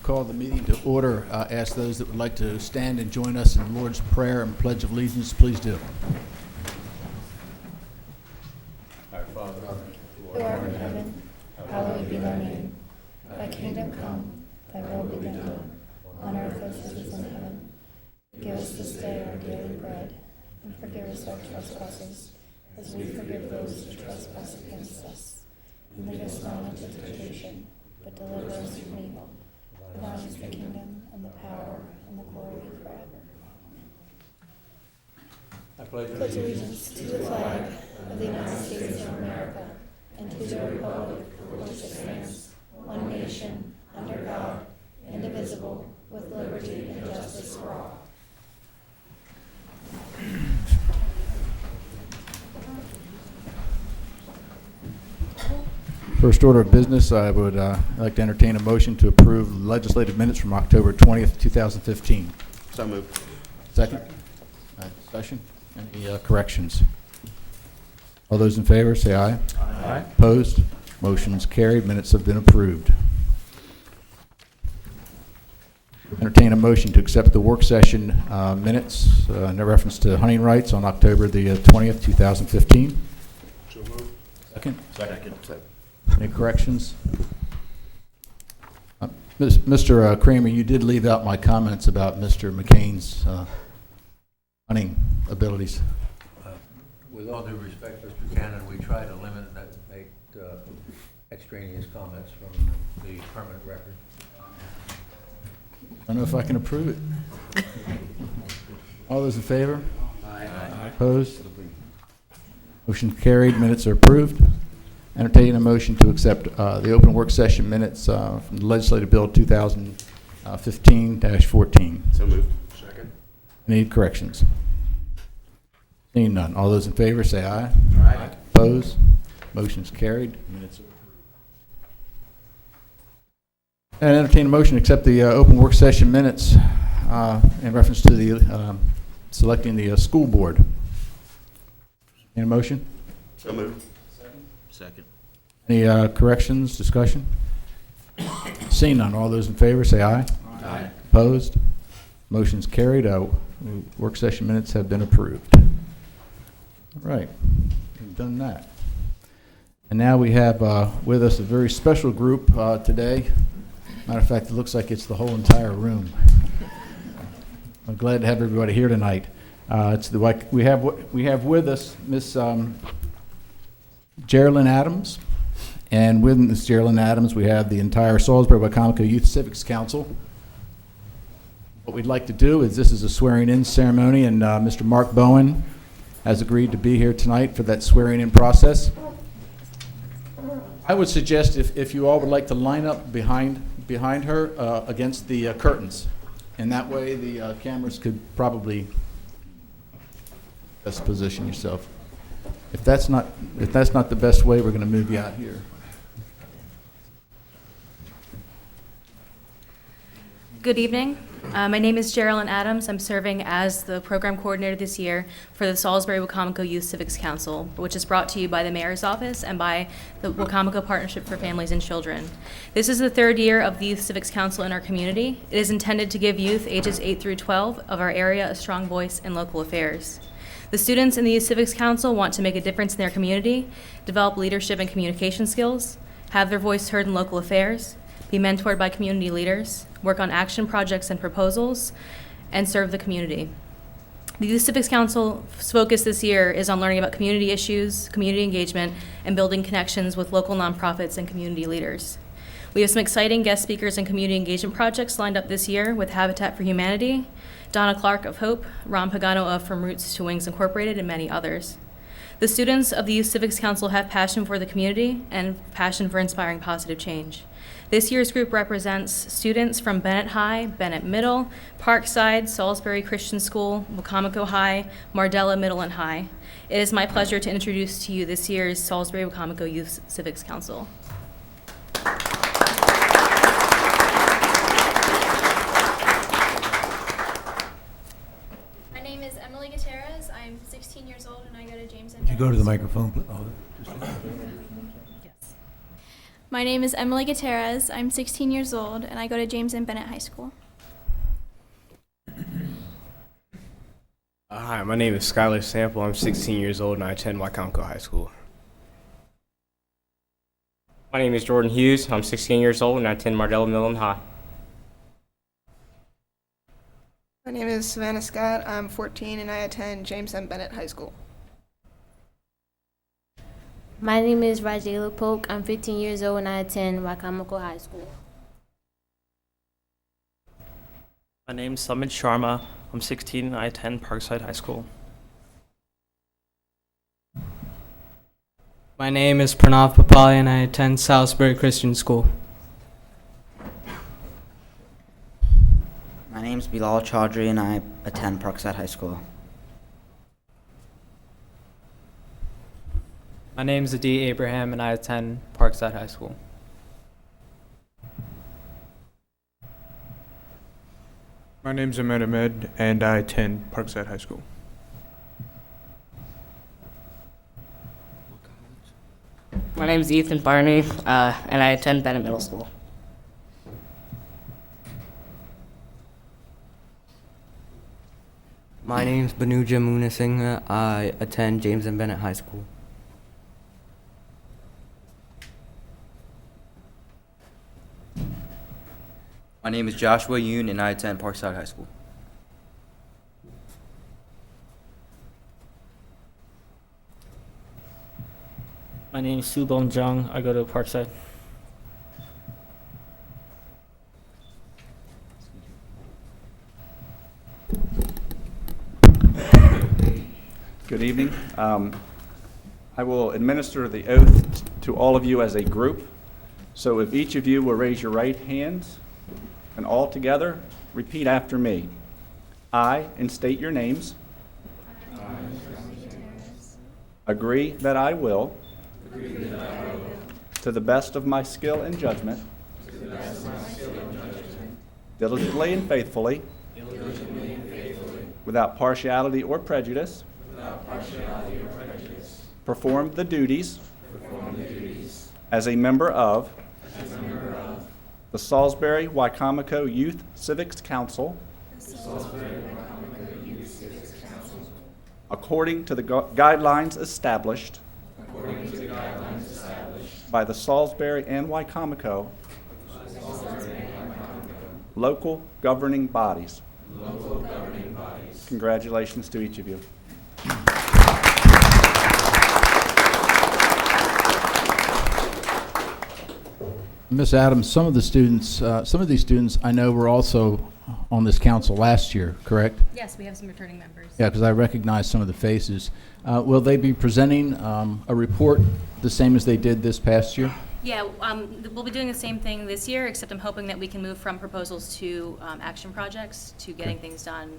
call the meeting to order. Ask those that would like to stand and join us in the Lord's Prayer and Pledge of Allegiance, please do. Our Father, who art in heaven, hallowed be thy name. Thy kingdom come, thy will be done, on earth as it is in heaven. Give us this day our daily bread, and forgive us our trespasses, as we forgive those who trespass against us. And lead us not into temptation, but deliver us from evil. For thine is the kingdom, and the power, and the glory forever. I pledge allegiance to the flag of the United States of America, and to the republic for which it stands, one nation, under God, indivisible, with liberty and justice for all. First order of business, I would like to entertain a motion to approve legislative minutes from October 20th, 2015. So moved. Second? Discussion? Any corrections? All those in favor, say aye. Aye. Opposed? Motion is carried. Minutes have been approved. Entertain a motion to accept the work session minutes in reference to hunting rights on October the 20th, 2015. So moved. Second? Second. Any corrections? Mr. Kramer, you did leave out my comments about Mr. McCain's hunting abilities. With all due respect, Mr. Cannon, we try to limit that, make extraneous comments from the permanent record. I don't know if I can approve it. All those in favor? Aye. Opposed? Motion carried. Minutes are approved. Entertain a motion to accept the open work session minutes from the Legislative Bill 2015-14. So moved. Second. Any corrections? Seeing none. All those in favor say aye. Aye. Opposed? Motion is carried. Minutes are approved. And entertain a motion to accept the open work session minutes in reference to the selecting the school board. Any motion? So moved. Second. Any corrections, discussion? Seeing none, all those in favor say aye. Aye. Opposed? Motion's carried. Work session minutes have been approved. All right, we've done that. And now we have with us a very special group today. Matter of fact, it looks like it's the whole entire room. I'm glad to have everybody here tonight. We have with us Miss Geraldine Adams, and with Ms. Geraldine Adams, we have the entire Salisbury-Wacomico Youth Civics Council. What we'd like to do is, this is a swearing-in ceremony, and Mr. Mark Bowen has agreed to be here tonight for that swearing-in process. I would suggest if you all would like to line up behind her against the curtains, and that way the cameras could probably best position yourself. If that's not the best way, we're going to move you out here. Good evening. My name is Geraldine Adams. I'm serving as the program coordinator this year for the Salisbury-Wacomico Youth Civics Council, which is brought to you by the Mayor's Office and by the Wacomico Partnership for Families and Children. This is the third year of the Youth Civics Council in our community. It is intended to give youth ages 8 through 12 of our area a strong voice in local affairs. The students in the Youth Civics Council want to make a difference in their community, develop leadership and communication skills, have their voice heard in local affairs, be mentored by community leaders, work on action projects and proposals, and serve the community. The Youth Civics Council's focus this year is on learning about community issues, community engagement, and building connections with local nonprofits and community leaders. We have some exciting guest speakers and community engagement projects lined up this year with Habitat for Humanity, Donna Clark of Hope, Ron Pagano of From Roots to Wings Incorporated, and many others. The students of the Youth Civics Council have passion for the community and passion for inspiring positive change. This year's group represents students from Bennett High, Bennett Middle, Parkside, Salisbury Christian School, Wacomico High, Mardella Middle and High. It is my pleasure to introduce to you this year's Salisbury-Wacomico Youth Civics Council. My name is Emily Gutierrez. I'm 16 years old and I go to James M. Could you go to the microphone, please? Oh, just- Yes. My name is Emily Gutierrez. I'm 16 years old, and I go to James and Bennett High School. Hi, my name is Skylar Sample. I'm 16 years old and I attend Wycomico High School. My name is Jordan Hughes. I'm 16 years old and I attend Mardella Millen High. My name is Savannah Scott. I'm 14 and I attend James M. Bennett High School. My name is Rajayla Polk. I'm 15 years old and I attend Wycomico High School. My name is Sumit Sharma. I'm 16 and I attend Parkside High School. My name is Pranav Papali and I attend Salisbury Christian School. My name is Bilal Chaudhry and I attend Parkside High School. My name is Adi Abraham and I attend Parkside High School. My name is Ahmed Ahmed and I attend Parkside High School. My name is Ethan Barney and I attend Bennett Middle School. My name is Banuja Munasinghe. I attend James and Bennett High School. My name is Joshua Yoon and I attend Parkside High School. My name is Subon Jung. I go to Parkside. Good evening. I will administer the oath to all of you as a group. So if each of you will raise your right hands and all together repeat after me. I, and state your names, agree that I will, to the best of my skill and judgment, diligently and faithfully, without partiality or prejudice, perform the duties as a member of the Salisbury Wycomico Youth Civics Council according to the guidelines established by the Salisbury and Wycomico local governing bodies. Congratulations to each of you. Ms. Adams, some of these students I know were also on this council last year, correct? Yes, we have some returning members. Yeah, because I recognize some of the faces. Will they be presenting a report the same as they did this past year? Yeah, we'll be doing the same thing this year, except I'm hoping that we can move from proposals to action projects, to getting things done,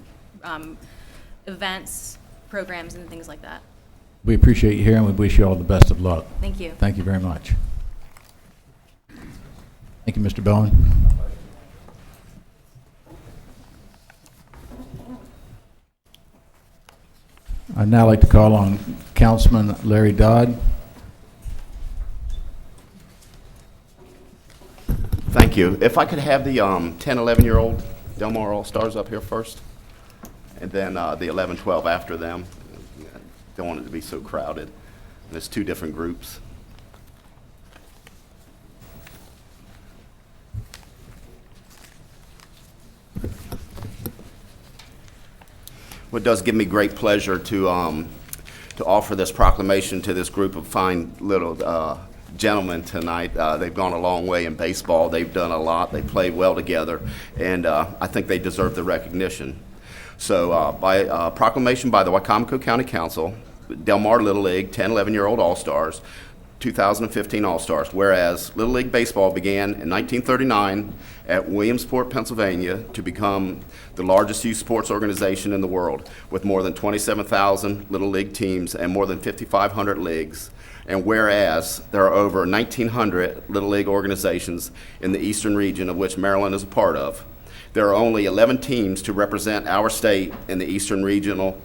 events, programs, and things like that. We appreciate you here and we wish you all the best of luck. Thank you. Thank you very much. Thank you, Mr. Bowen. I'd now like to call on Councilman Larry Dodd. Thank you. If I could have the 10, 11-year-old Del Mar All-Stars up here first, and then the 11, 12 after them. Don't want it to be so crowded. There's two different groups. Well, it does give me great pleasure to offer this proclamation to this group of fine little gentlemen tonight. They've gone a long way in baseball. They've done a lot. They played well together, and I think they deserve the recognition. So by proclamation by the Wycomico County Council, Del Mar Little League 10, 11-year-old All-Stars, 2015 All-Stars, whereas Little League Baseball began in 1939 at Williamsport, Pennsylvania, to become the largest youth sports organization in the world, with more than 27,000 Little League teams and more than 5,500 leagues. And whereas there are over 1,900 Little League organizations in the eastern region, of which Maryland is a part of, there are only 11 teams to represent our state in the Eastern Regional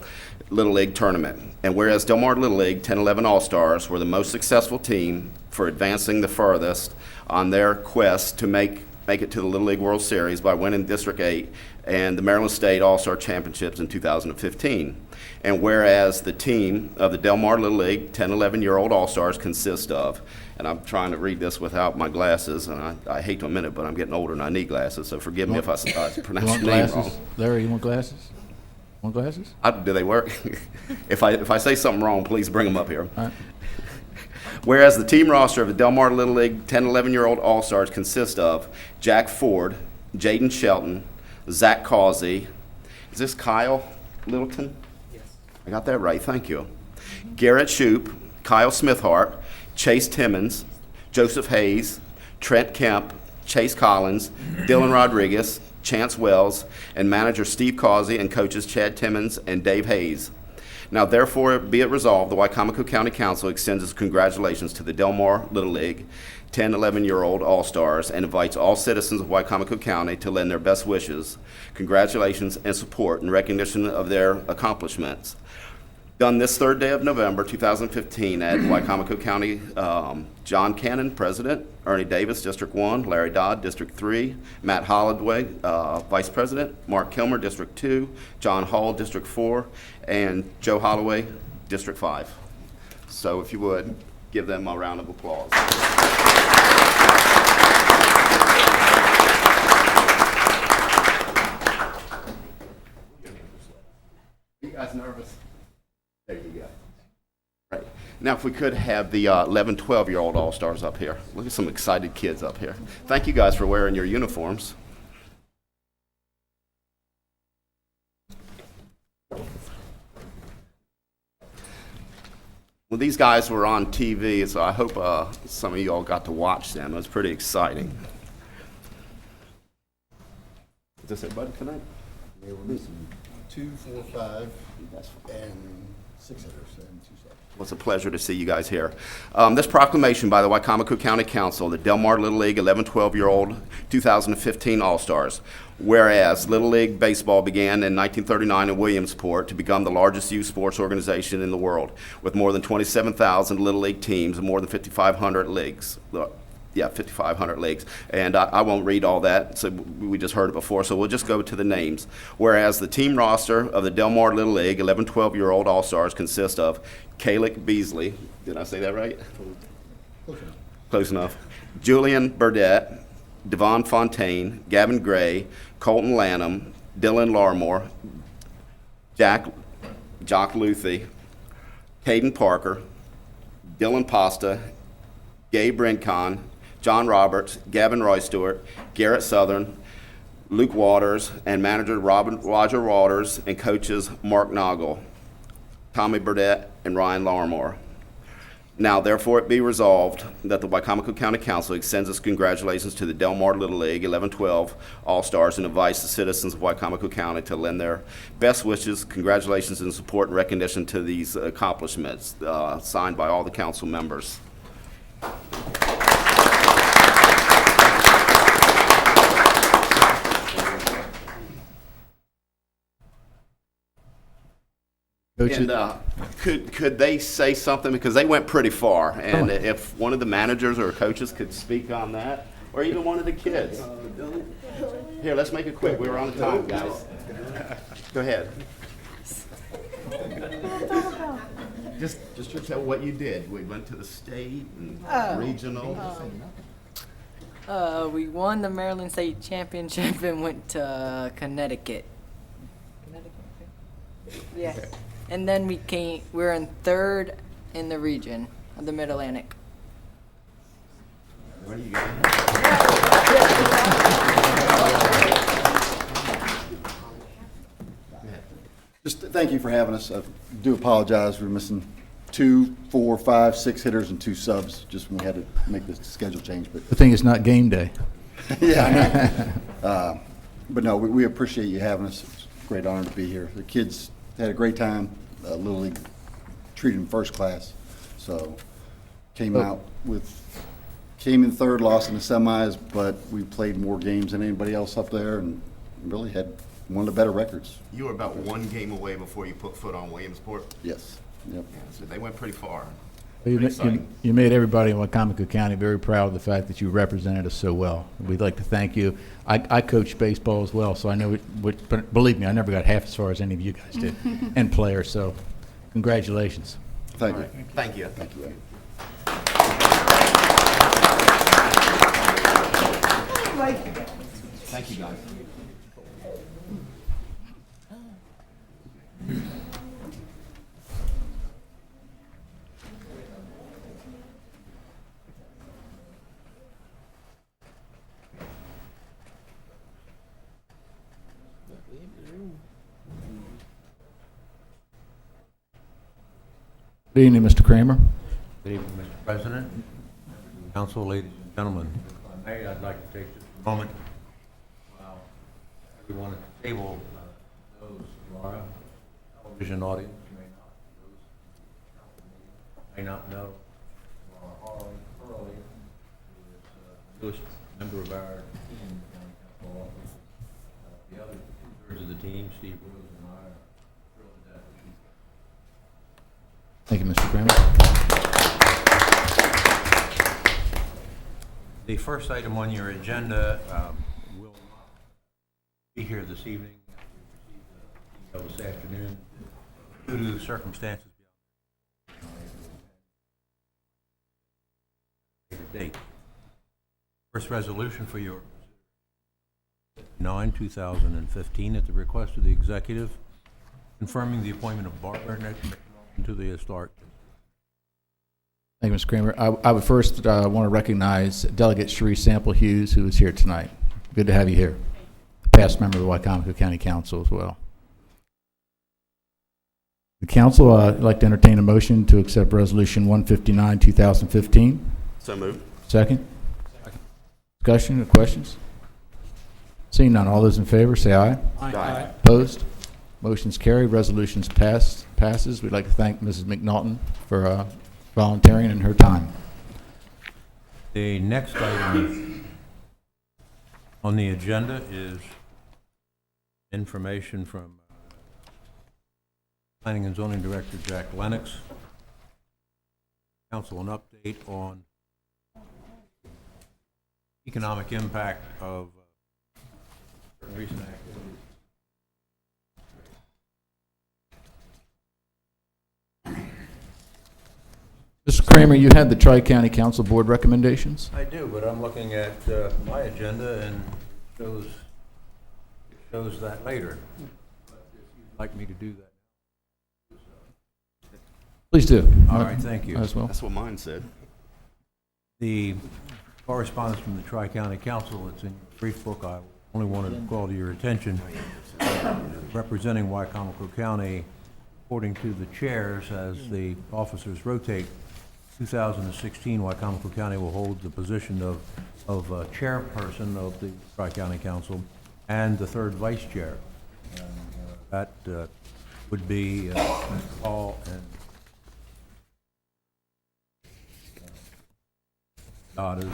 Little League Tournament. And whereas Del Mar Little League 10-11 All-Stars were the most successful team for advancing the furthest on their quest to make it to the Little League World Series by winning District 8 and the Maryland State All-Star Championships in 2015. And whereas the team of the Del Mar Little League 10, 11-year-old All-Stars consists of, and I'm trying to read this without my glasses, and I hate to admit it, but I'm getting older and I need glasses, so forgive me if I pronounce your name wrong. Larry, you want glasses? Want glasses? Do they work? If I say something wrong, please bring them up here. All right. Whereas the team roster of the Del Mar Little League 10, 11-year-old All-Stars consists of Jack Ford, Jaden Shelton, Zach Causey. Is this Kyle Littleton? Yes. I got that right, thank you. Garrett Shoup, Kyle Smithhart, Chase Timmons, Joseph Hayes, Trent Kemp, Chase Collins, Dylan Rodriguez, Chance Wells, and manager Steve Causey and coaches Chad Timmons and Dave Hayes. Now, therefore, be it resolved, the Wicomico County Council extends its congratulations to the Del Mar Little League 10, 11-year-old All-Stars and invites all citizens of Wicomico County to lend their best wishes, congratulations, and support in recognition of their accomplishments. Done this third day of November 2015 at Wicomico County, John Cannon, President, Ernie Davis, District 1, Larry Dodd, District 3, Matt Holloway, Vice President, Mark Kilmer, District 2, John Hall, District 4, and Joe Holloway, District 5. So if you would, give them a round of applause. You guys nervous? There you go. Right. Now, if we could have the 11, 12-year-old All-Stars up here. Look at some excited kids up here. Thank you guys for wearing your uniforms. Well, these guys were on TV, so I hope some of you all got to watch them. It was pretty exciting. Is this everybody tonight? They were missing 2, 4, 5, and 6 hitters and 2 subs. Well, it's a pleasure to see you guys here. This proclamation by the Wicomico County Council, the Del Mar Little League 11, 12-year-old 2015 All-Stars. Whereas Little League Baseball began in 1939 in Williamsport to become the largest youth sports organization in the world, with more than 27,000 Little League teams and more than 5,500 leagues. 5,500 leagues. And I won't read all that, so we just heard it before, so we'll just go to the names. Whereas the team roster of the Del Mar Little League 11, 12-year-old All-Stars consists of Kalik Beasley, did I say that right? Close enough. Julian Burdette, Devon Fontaine, Gavin Gray, Colton Lanham, Dylan Larmore, Jock Luthi, Caden Parker, Dylan Pasta, Gabe Rincon, John Roberts, Gavin Roy Stewart, Garrett Southern, Luke Waters, and manager Roger Waters, and coaches Mark Noggle, Tommy Burdette, and Ryan Larmore. Now, therefore, it be resolved that the Wicomico County Council extends its congratulations to the Del Mar Little League 11-12 All-Stars and invites the citizens of Wicomico County to lend their best wishes, congratulations, and support and recognition to these accomplishments, signed by all the council members. And could they say something, because they went pretty far, and if one of the managers or coaches could speak on that, or even one of the kids. Here, let's make it quick. We were on time, guys. Go ahead. Just tell what you did. We went to the state and regional. We won the Maryland State Championship and went to Connecticut. Yeah. Okay. And then we're in third in the region of the Mid-Atlantic. Where do you go? Just thank you for having us. I do apologize for missing 2, 4, 5, 6 hitters and 2 subs just when we had to make the schedule change. But the thing is not game day. Yeah. But no, we appreciate you having us. It's a great honor to be here. The kids had a great time. Little League treated them first class. So came in third, lost in the semis, but we played more games than anybody else up there and really had one of the better records. You were about one game away before you put foot on Williamsport? Yes. Yep. Yeah, so they went pretty far. You made everybody in Wacomico County very proud of the fact that you represented us so well. We'd like to thank you. I coach baseball as well, so I know but believe me, I never got half as far as any of you guys did, and players, so congratulations. Thank you. Thank you. Thank you. Thank you, guys. Good evening, Mr. Kramer. Good evening, Mr. President, council, ladies and gentlemen. If I may, I'd like to take just a moment while everyone at the table, those who are television audience may not know Harley Hurley, who is the newest member of our team in the county council office. The other two-thirds of the team, Steve Rose and I, are thrilled to death that she's Thank you, Mr. Kramer. The first item on your agenda will not be here this evening. We received this afternoon due to circumstances beyond date. First resolution for your 9/2015 at the request of the executive, confirming the appointment of Barbara to the historic. Thank you, Mr. Kramer. I would first want to recognize Delegate Cherie Sample Hughes, who is here tonight. Good to have you here. Past member of the Wycomico County Council as well. The council would like to entertain a motion to accept Resolution 159, 2015. So moved. Second? Discussion or questions? Seeing none, all those in favor say aye. Aye. Opposed? Motion's carried. Resolution's passes. We'd like to thank Mrs. McNaughton for volunteering in her time. The next item on the agenda is information from Planning and Zoning Director Jack Lennox. Council an update on economic impact of recent activities. Mr. Kramer, you had the Tri-County Council Board recommendations? I do, but I'm looking at my agenda and it shows that later. But if you'd like me to do that. Please do. All right, thank you. As well. That's what mine said. The correspondence from the Tri-County Council, it's in your brief book. I only wanted to call to your attention. Representing Wycomico County, according to the chairs, as the officers rotate, 2016, Wycomico County will hold the position of chairperson of the Tri-County Council and the third vice chair. And, that would be Mr. Paul and Dodd.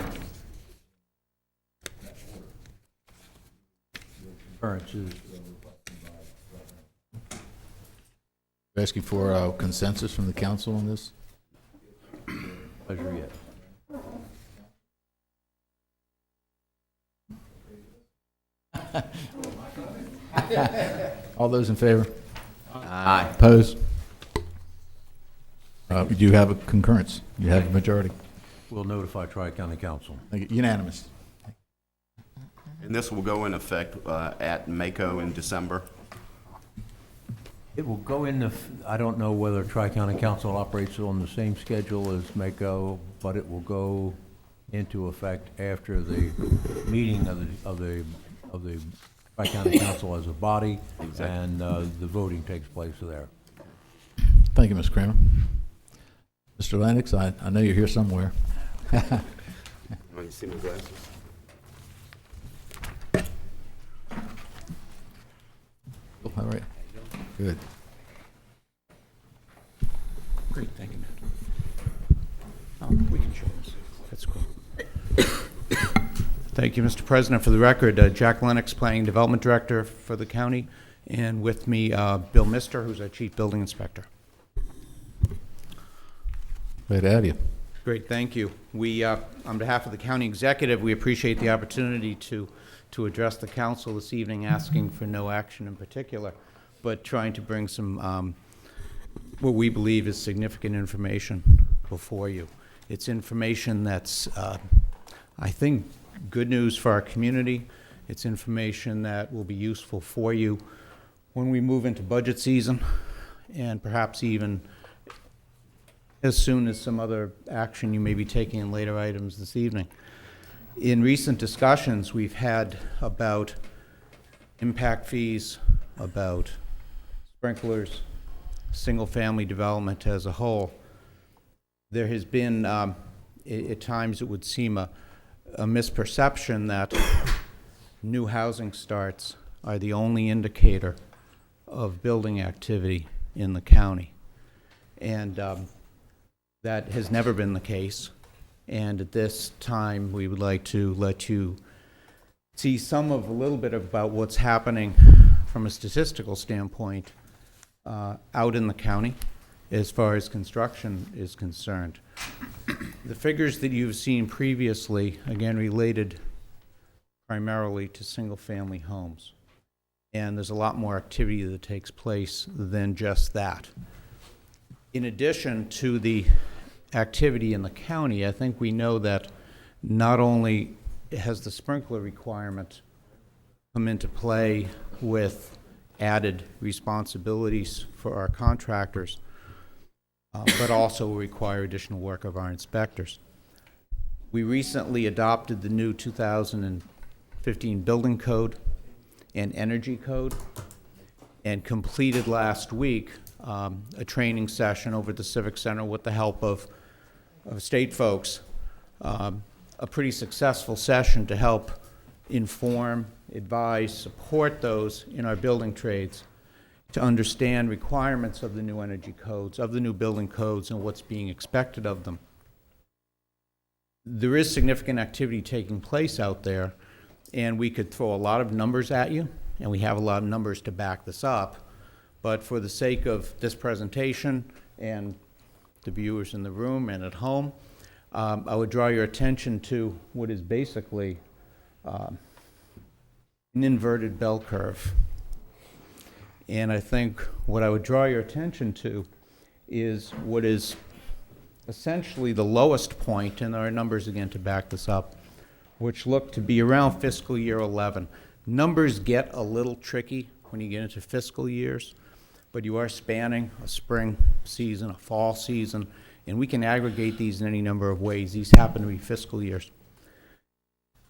Concurrences. Asking for consensus from the council on this? Pleasure, yes. All those in favor? Aye. Opposed? Do you have a concurrence? You have a majority? We'll notify Tri-County Council. Unanimous. And this will go in effect at MACO in December. It will go in I don't know whether Tri-County Council operates on the same schedule as MACO, but it will go into effect after the meeting of the Tri-County Council as a body. Exactly. And the voting takes place there. Thank you, Mr. Kramer. Mr. Lennox, I know you're here somewhere. Oh, you see my glasses? Oh, all right. Good. Great, thank you, Matt. We can show this. That's cool. Thank you, Mr. President. For the record, Jack Lennox, Planning Development Director for the county, and with me, Bill Mister, who's our Chief Building Inspector. Glad to have you. Great, thank you. We, on behalf of the county executive, we appreciate the opportunity to address the council this evening, asking for no action in particular, but trying to bring some, what we believe is significant information before you. It's information that's, I think, good news for our community. It's information that will be useful for you when we move into budget season, and perhaps even as soon as some other action you may be taking in later items this evening. In recent discussions we've had about impact fees, about sprinklers, single-family development as a whole, there has been, at times it would seem a misperception that new housing starts are the only indicator of building activity in the county. And that has never been the case. And at this time, we would like to let you see a little bit about what's happening from a statistical standpoint out in the county as far as construction is concerned. The figures that you've seen previously, again, related primarily to single-family homes. And there's a lot more activity that takes place than just that. In addition to the activity in the county, I think we know that not only has the sprinkler requirement come into play with added responsibilities for our contractors, but also will require additional work of our inspectors. We recently adopted the new 2015 building code and energy code, and completed last week a training session over at the Civic Center with the help of state folks, a pretty successful session to help inform, advise, support those in our building trades to understand requirements of the new energy codes, of the new building codes, and what's being expected of them. There is significant activity taking place out there, and we could throw a lot of numbers at you, and we have a lot of numbers to back this up, but for the sake of this presentation and the viewers in the room and at home, I would draw your attention to what is basically an inverted bell curve. And I think what I would draw your attention to is what is essentially the lowest point, and there are numbers again to back this up, which look to be around fiscal year 11. Numbers get a little tricky when you get into fiscal years, but you are spanning a spring season, a fall season, and we can aggregate these in any number of ways. These happen to be fiscal years.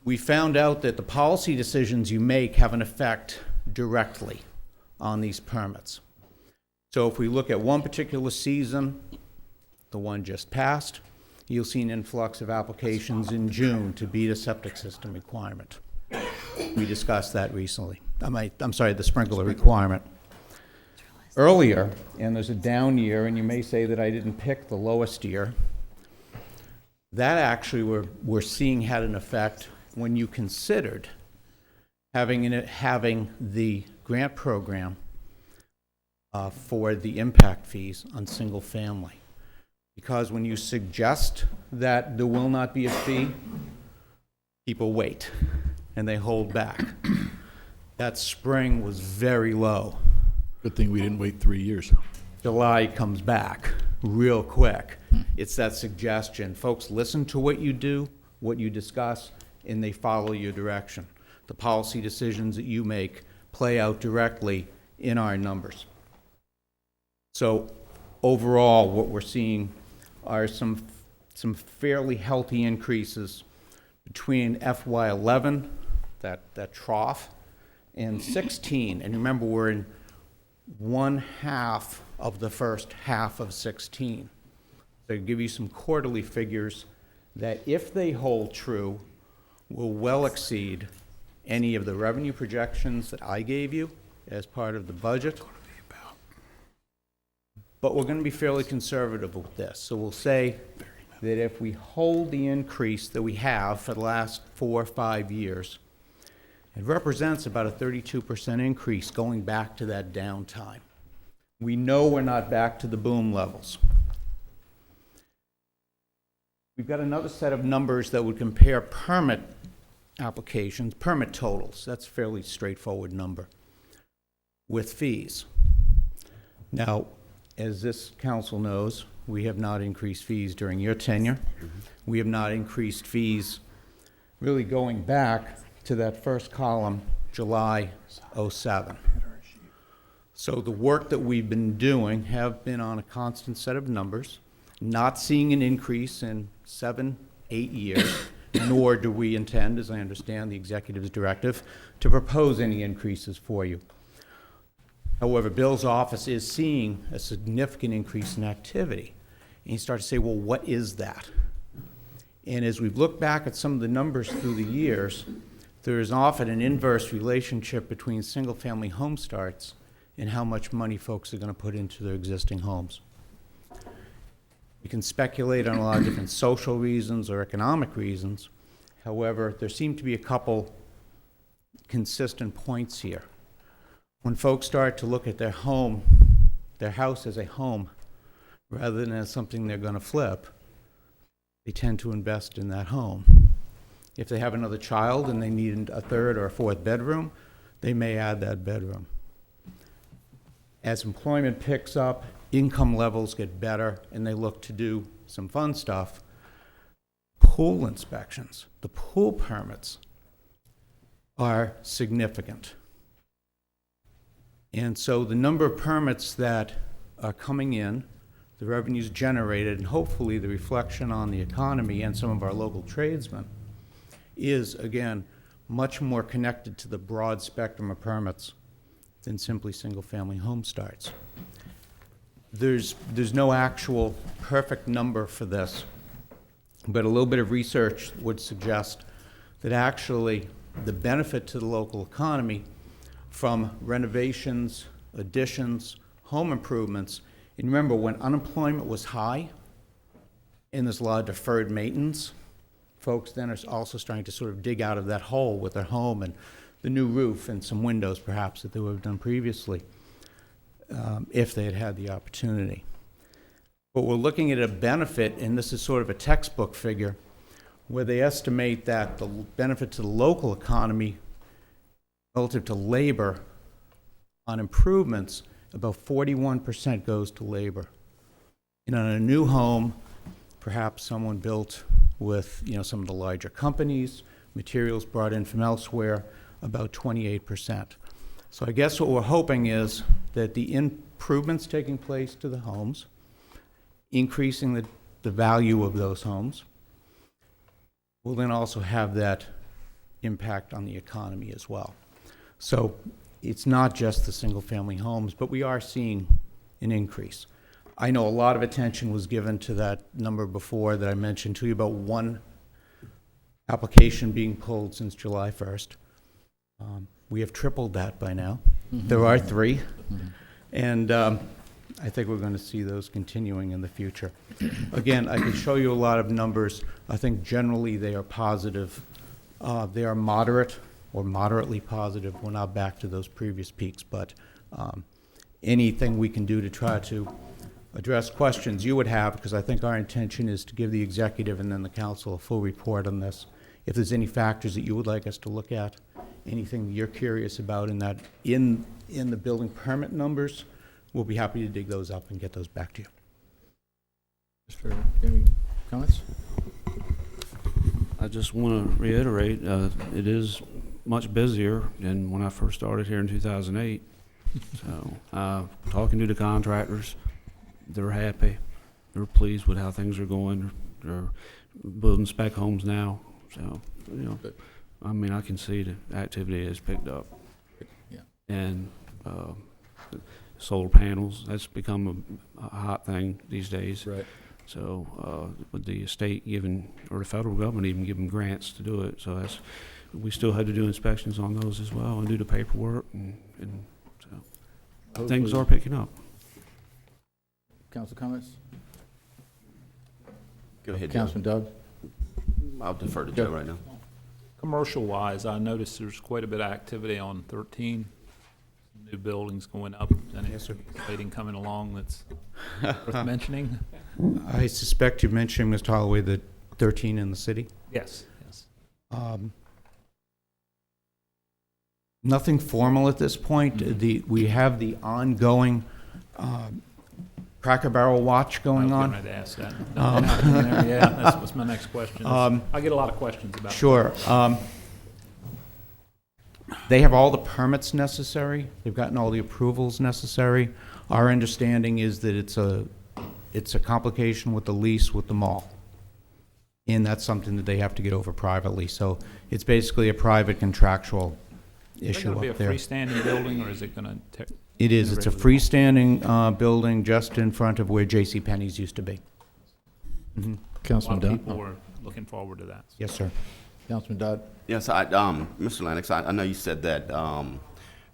We found out that the policy decisions you make have an effect directly on these permits. So if we look at one particular season, the one just passed, you'll see an influx of applications in June to beat a septic system requirement. We discussed that recently. I'm sorry, the sprinkler requirement. Earlier, and there's a down year, and you may say that I didn't pick the lowest year, that actually we're seeing had an effect when you considered having the grant program for the impact fees on single family. Because when you suggest that there will not be a fee, people wait and they hold back. That spring was very low. Good thing we didn't wait 3 years. July comes back real quick. It's that suggestion. Folks listen to what you do, what you discuss, and they follow your direction. The policy decisions that you make play out directly in our numbers. So overall, what we're seeing are some fairly healthy increases between FY11, that trough, and 16. And remember, we're in one half of the first half of 16. So to give you some quarterly figures that, if they hold true, will well exceed any of the revenue projections that I gave you as part of the budget. But we're going to be fairly conservative with this. So we'll say that if we hold the increase that we have for the last 4 or 5 years, it represents about a 32% increase going back to that downtime. We know we're not back to the boom levels. we've got another set of numbers that would compare permit applications, permit totals. That's a fairly straightforward number, with fees. Now, as this council knows, we have not increased fees during your tenure. We have not increased fees really going back to that first column, July '07. So the work that we've been doing have been on a constant set of numbers, not seeing an increase in 7, 8 years, nor do we intend, as I understand the executive's directive, to propose any increases for you. However, Bill's office is seeing a significant increase in activity. And you start to say, well, what is that? And as we've looked back at some of the numbers through the years, there is often an inverse relationship between single-family home starts and how much money folks are going to put into their existing homes. We can speculate on a lot of different social reasons or economic reasons. However, there seem to be a couple consistent points here. When folks start to look at their home, their house as a home, rather than as something they're going to flip, they tend to invest in that home. If they have another child and they need a third or a fourth bedroom, they may add that bedroom. As employment picks up, income levels get better, and they look to do some fun stuff. Pool inspections, the pool permits, are significant. And so the number of permits that are coming in, the revenues generated, and hopefully the reflection on the economy and some of our local tradesmen is, again, much more connected to the broad spectrum of permits than simply single-family home starts. There's no actual perfect number for this, but a little bit of research would suggest that actually the benefit to the local economy from renovations, additions, home improvements, and remember, when unemployment was high and there's a lot of deferred maintenance, folks then are also starting to sort of dig out of that hole with their home and the new roof and some windows perhaps that they would have done previously if they had had the opportunity. But we're looking at a benefit, and this is sort of a textbook figure, where they estimate that the benefit to the local economy relative to labor on improvements, about 41% goes to labor. And on a new home, perhaps someone built with some of the larger companies, materials brought in from elsewhere, about 28%. So I guess what we're hoping is that the improvements taking place to the homes, increasing the value of those homes, will then also have that impact on the economy as well. So it's not just the single-family homes, but we are seeing an increase. I know a lot of attention was given to that number before that I mentioned to you about one application being pulled since July 1st. We have tripled that by now. Mm-hmm. There are 3. Mm-hmm. And I think we're going to see those continuing in the future. Again, I can show you a lot of numbers. I think generally they are positive. They are moderate or moderately positive. We're not back to those previous peaks, but anything we can do to try to address questions you would have, because I think our intention is to give the executive and then the council a full report on this. If there's any factors that you would like us to look at, anything that you're curious about in the building permit numbers, we'll be happy to dig those up and get those back to you. Mr. Any comments? I just want to reiterate, it is much busier than when I first started here in 2008. So, talking to the contractors, they're happy. They're pleased with how things are going. They're building spec homes now. So, I mean, I can see the activity has picked up. Yeah. And solar panels, that's become a hot thing these days. Right. So with the state giving, or the federal government even giving grants to do it, so we still had to do inspections on those as well and do the paperwork, and so hopefully things are picking up. Council comments? Go ahead, Councilman Doug. I'll defer to Joe right now. Commercial-wise, I noticed there's quite a bit of activity on 13. New buildings going up, and anything coming along that's worth mentioning? I suspect you're mentioning, Mr. Holloway, that 13 in the city. Yes, yes. Nothing formal at this point. We have the ongoing Cracker Barrel watch going on. I was getting ready to ask that. Nothing happening there? Yeah, that was my next question. I get a lot of questions about Sure. They have all the permits necessary. They've gotten all the approvals necessary. Our understanding is that it's a complication with the lease with the mall. And that's something that they have to get over privately. So it's basically a private contractual issue up there. Is it going to be a freestanding building, or is it going to? It is. It's a freestanding building just in front of where J.C. Penney's used to be. Mm-hmm. Councilman A lot of Dodd. people are looking forward to that. Yes, sir. Councilman Dodd. Yes, Mr. Lennox, I know you said that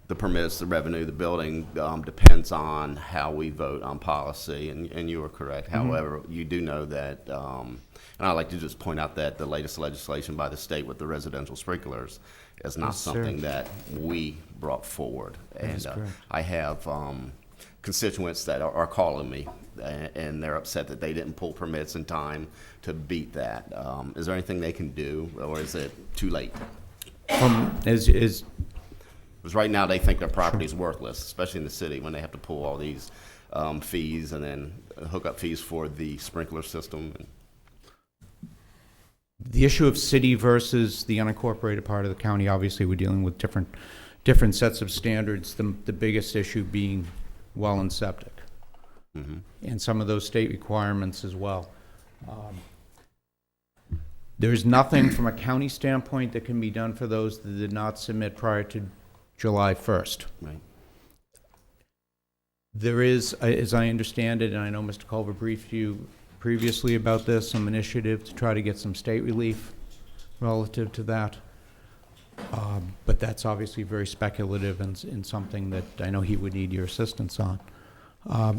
the permits, the revenue, the building depends on how we vote on policy, and you are correct. Mm-hmm. However, you do know that, and I'd like to just point out that the latest legislation by the state with the residential sprinklers is not Yes, sir. something that we brought forward. That is And correct. I have constituents that are calling me, and they're upset that they didn't pull permits in time to beat that. Is there anything they can do, or is it too late? Is Because right now they think their property is worthless, especially in the city, when they have to pull all these fees and then hookup fees for the sprinkler system. the issue of city versus the unincorporated part of the county, obviously we're dealing with different sets of standards, the biggest issue being well and septic. Mm-hmm. And some of those state requirements as well. There's nothing from a county standpoint that can be done for those that did not submit prior to July 1st. Right. There is, as I understand it, and I know Mr. Culver briefed you previously about this, some initiative to try to get some state relief relative to that. But that's obviously very speculative and something that I know he would need your assistance on.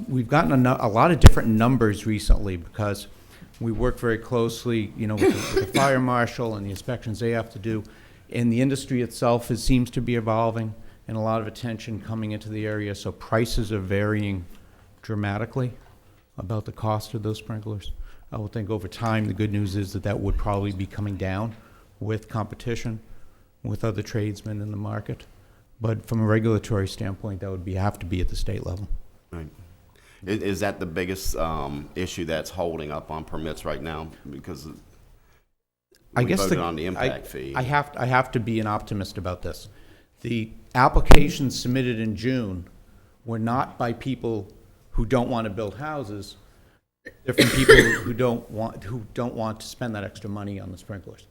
We've gotten a lot of different numbers recently because we work very closely, with the fire marshal and the inspections they have to do. And the industry itself seems to be evolving and a lot of attention coming into the area. So prices are varying dramatically about the cost of those sprinklers. I would think over time, the good news is that would probably be coming down with competition with other tradesmen in the market. But from a regulatory standpoint, that would have to be at the state level. Right. Is that the biggest issue that's holding up on permits right now? Because I we guess voted on the impact fee. I have to be an optimist about this. The applications submitted in June were not by people who don't want to build houses. They're from people who don't want to spend that extra money on the sprinklers.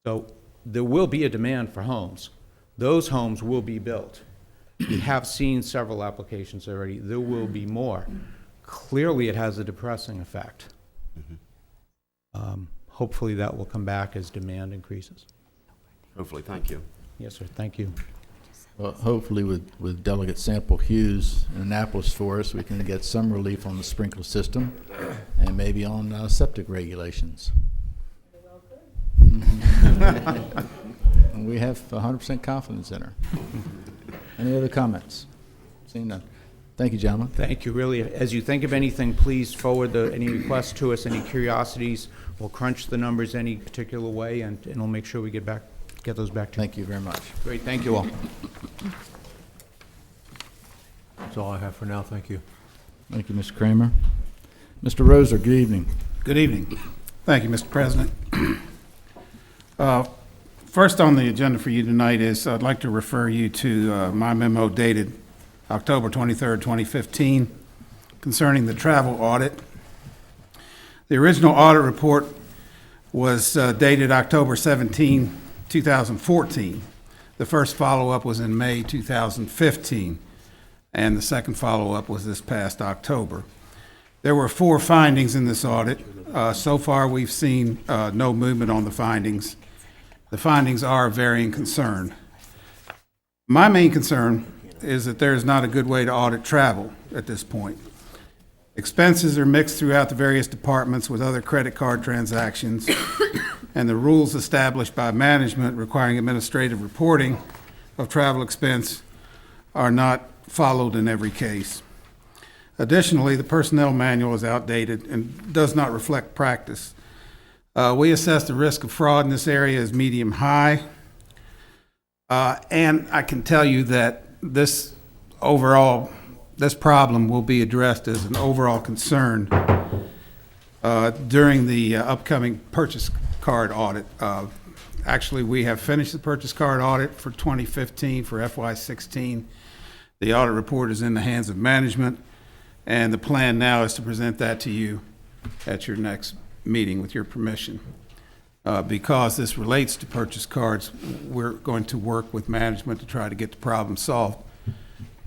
So there will be a demand for homes. Those homes will be built. We have seen several applications already. There will be more. Clearly, it has a depressing effect. Mm-hmm. Hopefully, that will come back as demand increases. Hopefully. Thank you. Yes, sir. Thank you. Well, hopefully with Delegate Sample Hughes in Annapolis for us, we can get some relief on the sprinkler system and maybe on septic regulations. And we have 100% confidence in her. Any other comments? Seeing none. Thank you, gentlemen. Thank you. Really, as you think of anything, please forward any requests to us, any curiosities. We'll crunch the numbers any particular way, and we'll make sure we get those back to you. Thank you very much. Great. Thank you all. That's all I have for now. Thank you. Thank you, Mr. Kramer. Mr. Roser, good evening. Good evening. Thank you, Mr. President. First on the agenda for you tonight is I'd like to refer you to my memo dated October 23rd, 2015, concerning the travel audit. The original audit report was dated October 17, 2014. The first follow-up was in May 2015, and the second follow-up was this past October. There were 4 findings in this audit. So far, we've seen no movement on the findings. The findings are of varying concern. My main concern is that there is not a good way to audit travel at this point. Expenses are mixed throughout the various departments with other credit card transactions, and the rules established by management requiring administrative reporting of travel expense are not followed in every case. Additionally, the personnel manual is outdated and does not reflect practice. We assess the risk of fraud in this area as medium high. And I can tell you that this problem will be addressed as an overall concern during the upcoming purchase card audit. Actually, we have finished the purchase card audit for 2015 for FY16. The audit report is in the hands of management, and the plan now is to present that to you at your next meeting with your permission. Because this relates to purchase cards, we're going to work with management to try to get the problem solved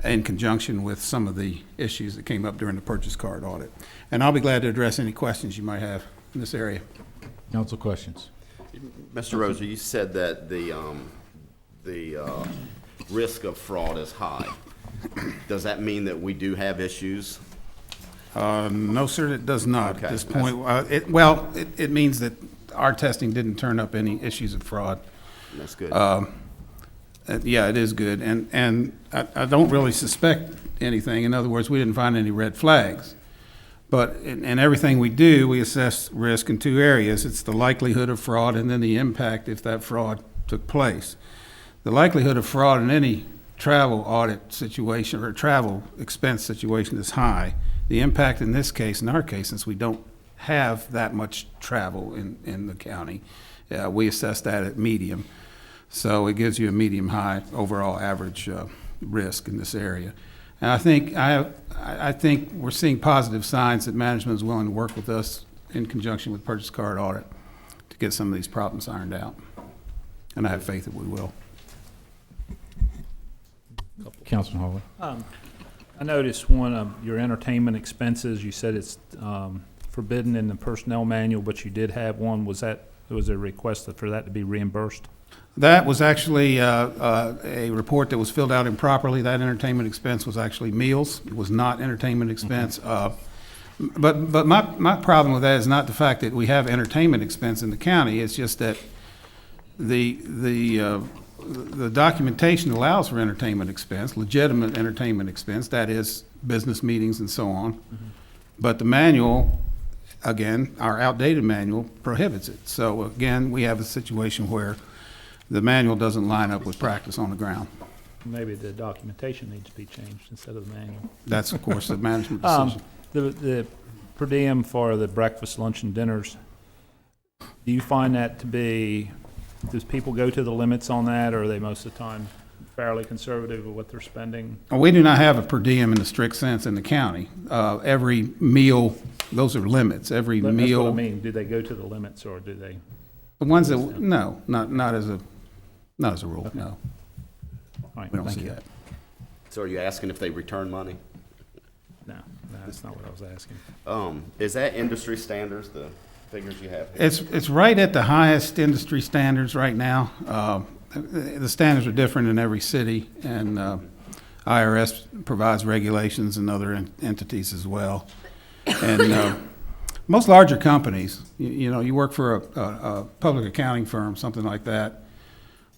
in conjunction with some of the issues that came up during the purchase card audit. And I'll be glad to address any questions you might have in this area. Council questions? Mr. Roser, you said that the risk of fraud is high. Does that mean that we do have issues? No, sir, it does not Okay. at this point. It means that our testing didn't turn up any issues of fraud. That's good. Yeah, it is good. And I don't really suspect anything. In other words, we didn't find any red flags. But in everything we do, we assess risk in two areas. It's the likelihood of fraud and then the impact if that fraud took place. The likelihood of fraud in any travel audit situation or travel expense situation is high. The impact in this case, in our case, since we don't have that much travel in the county, we assess that at medium. So it gives you a medium-high overall average risk in this area. And I think we're seeing positive signs that management is willing to work with us in conjunction with purchase card audit to get some of these problems ironed out. And I have faith that we will. Councilman Hawley. I noticed one of your entertainment expenses, you said it's forbidden in the personnel manual, but you did have one. Was a request for that to be reimbursed? That was actually a report that was filled out improperly. That entertainment expense was actually meals. It was not entertainment expense. But my problem with that is not the fact that we have entertainment expense in the county. It's just that the documentation allows for entertainment expense, legitimate entertainment expense, that is business meetings and so on. Mm-hmm. But the manual, again, our outdated manual prohibits it. So again, we have a situation where the manual doesn't line up with practice on the ground. Maybe the documentation needs to be changed instead of the manual. That's, of course, the management decision. The per diem for the breakfast, lunch, and dinners, do you find that to be, does people go to the limits on that, or are they most of the time fairly conservative with what they're spending? We do not have a per diem in the strict sense in the county. Every meal, those are limits. Every That's meal. what I mean. Do they go to the limits, or do they? The ones that, no, not as a rule, Okay. no. All right, We don't thank see you. that. So are you asking if they return money? No, that's not what I was asking. Is that industry standards, the figures you have here? It's right at the highest industry standards right now. The standards are different in every city, and IRS provides regulations and other entities as well. And most larger companies, you work for a public accounting firm, something like that,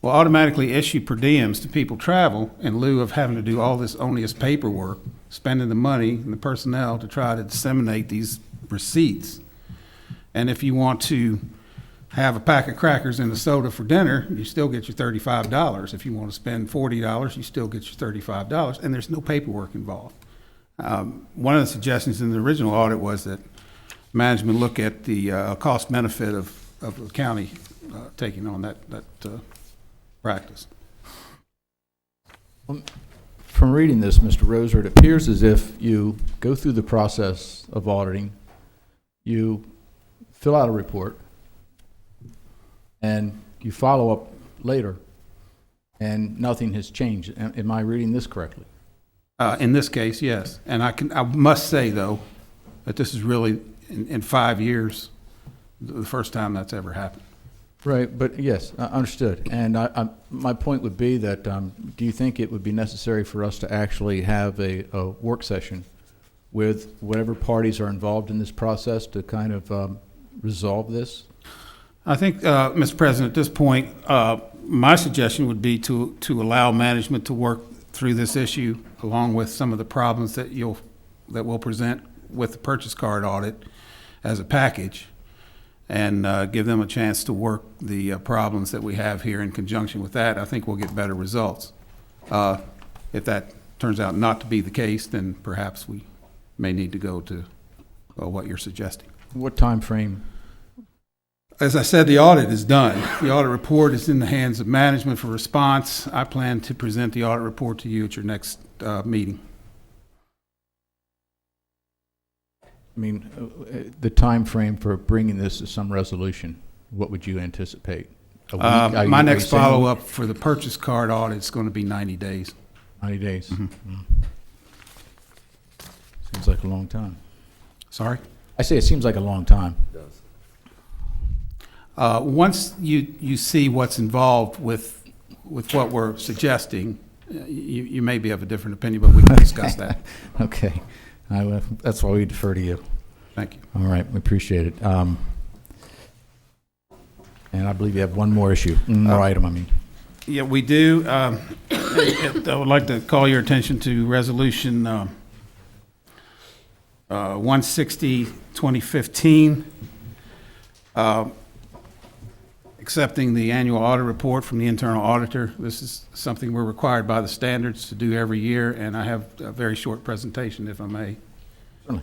will automatically issue per diems to people travel in lieu of having to do all this onerous paperwork, spending the money and the personnel to try to disseminate these receipts. And if you want to have a pack of crackers and a soda for dinner, you still get your $35. If you want to spend $40, you still get your $35, and there's no paperwork involved. One of the suggestions in the original audit was that management look at the cost benefit of the county taking on that practice. From reading this, Mr. Roser, it appears as if you go through the process of auditing, you fill out a report, and you follow up later, and nothing has changed. Am I reading this correctly? In this case, yes. And I must say, though, that this is really, in 5 years, the first time that's ever happened. Right, but yes, understood. And my point would be that, do you think it would be necessary for us to actually have a work session with whatever parties are involved in this process to kind of resolve this? I think, Mr. President, at this point, my suggestion would be to allow management to work through this issue along with some of the problems that we'll present with the purchase card audit as a package. and give them a chance to work the problems that we have here in conjunction with that. I think we'll get better results. If that turns out not to be the case, then perhaps we may need to go to what you're suggesting. What time frame? As I said, the audit is done. The audit report is in the hands of management for response. I plan to present the audit report to you at your next meeting. I mean, the time frame for bringing this to some resolution, what would you anticipate? A week? My Are next you saying- follow-up for the purchase card audit is going to be 90 days. 90 days. Mhm. Seems like a long time. Sorry? I say it seems like a long time. Once you see what's involved with what we're suggesting, you may be of a different opinion, but we can discuss that. Okay. That's why we defer to you. Thank you. All right, we appreciate it. And I believe you have one more issue, item, I mean. Yeah, we do. I would like to call your attention to Resolution 160, 2015, accepting the annual audit report from the internal auditor. This is something we're required by the standards to do every year, and I have a very short presentation, if I may. Certainly.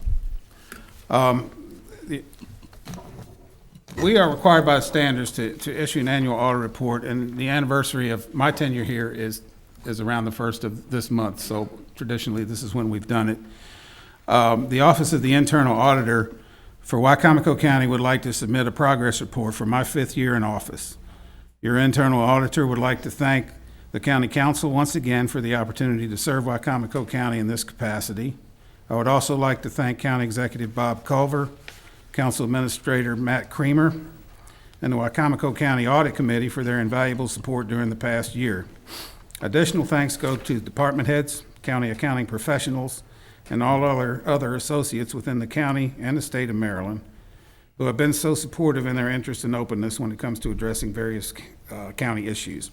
We are required by the standards to issue an annual audit report, and the anniversary of my tenure here is around the 1st of this month, so traditionally this is when we've done it. The Office of the Internal Auditor for Wycomico County would like to submit a progress report for my 5th year in office. Your internal auditor would like to thank the County Council once again for the opportunity to serve Wycomico County in this capacity. I would also like to thank County Executive Bob Culver, Council Administrator Matt Creamer, and the Wycomico County Audit Committee for their invaluable support during the past year. Additional thanks go to department heads, county accounting professionals, and all other associates within the county and the state of Maryland who have been so supportive in their interest and openness when it comes to addressing various county issues.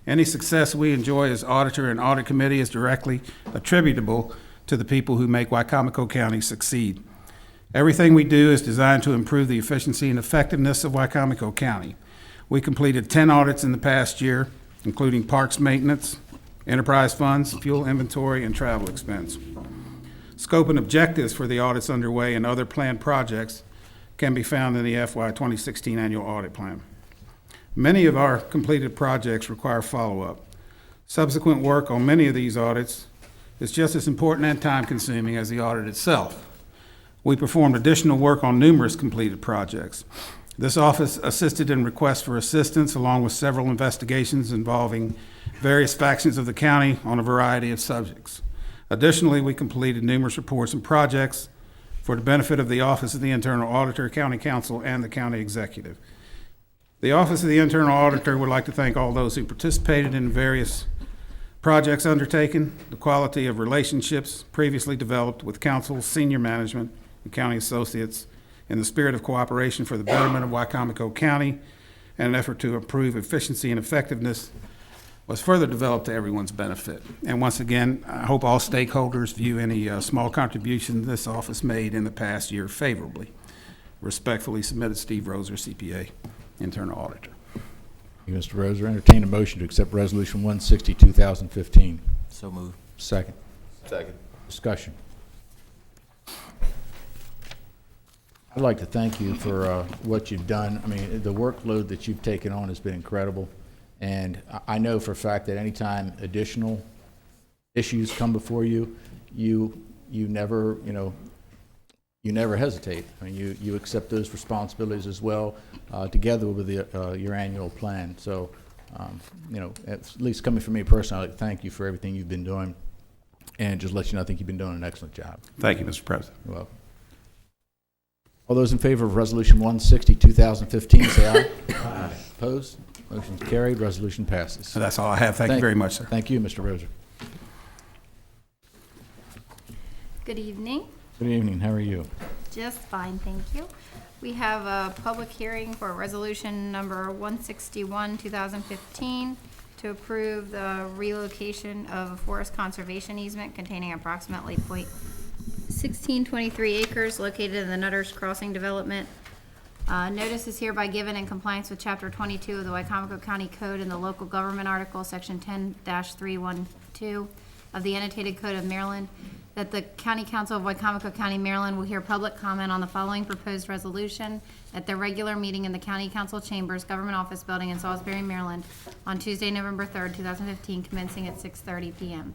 Any success we enjoy as auditor and audit committee is directly attributable to the people who make Wycomico County succeed. Everything we do is designed to improve the efficiency and effectiveness of Wycomico County. We completed 10 audits in the past year, including parks maintenance, enterprise funds, fuel inventory, and travel expense. Scope and objectives for the audits underway and other planned projects can be found in the FY 2016 annual audit plan. Many of our completed projects require follow-up. Subsequent work on many of these audits is just as important and time-consuming as the audit itself. We performed additional work on numerous completed projects. This office assisted in requests for assistance along with several investigations involving various factions of the county on a variety of subjects. Additionally, we completed numerous reports and projects for the benefit of the Office of the Internal Auditor, County Council, and the County Executive. The Office of the Internal Auditor would like to thank all those who participated in various projects undertaken, the quality of relationships previously developed with council, senior management, and county associates in the spirit of cooperation for the betterment of Wycomico County and an effort to improve efficiency and effectiveness was further developed to everyone's benefit. And once again, I hope all stakeholders view any small contribution this office made in the past year favorably. Respectfully submitted, Steve Roser, CPA, Internal Auditor. Thank you, Mr. Roser. Entertain a motion to accept Resolution 160, 2015. So moved. Second. Second. Discussion. I'd like to thank you for what you've done. I mean, the workload that you've taken on has been incredible. And I know for a fact that anytime additional issues come before you, you never, you never hesitate. I mean, you accept those responsibilities as well, together with your annual plan. So, at least coming from me personally, I'd like to thank you for everything you've been doing, and just let you know I think you've been doing an excellent job. Thank you, Mr. President. You're welcome. All those in favor of Resolution 160, 2015, say aye. Aye. Opposed? Motion's carried. Resolution passes. So that's all I have. Thank you very much, sir. Thank you, Mr. Roser. Good evening. Good evening. How are you? Just fine, thank you. We have a public hearing for resolution number 161, 2015, to approve the relocation of a forest conservation easement containing approximately 1623 acres located in the Nutters Crossing development. Notice is hereby given in compliance with Chapter 22 of the Wycomico County Code and the Local Government Article, Section 10-312 of the Annotated Code of Maryland, that the County Council of Wycomico County, Maryland will hear public comment on the following proposed resolution at their regular meeting in the County Council Chambers, Government Office Building in Salisbury, Maryland, on Tuesday, November 3rd, 2015, commencing at 6:30 p.m.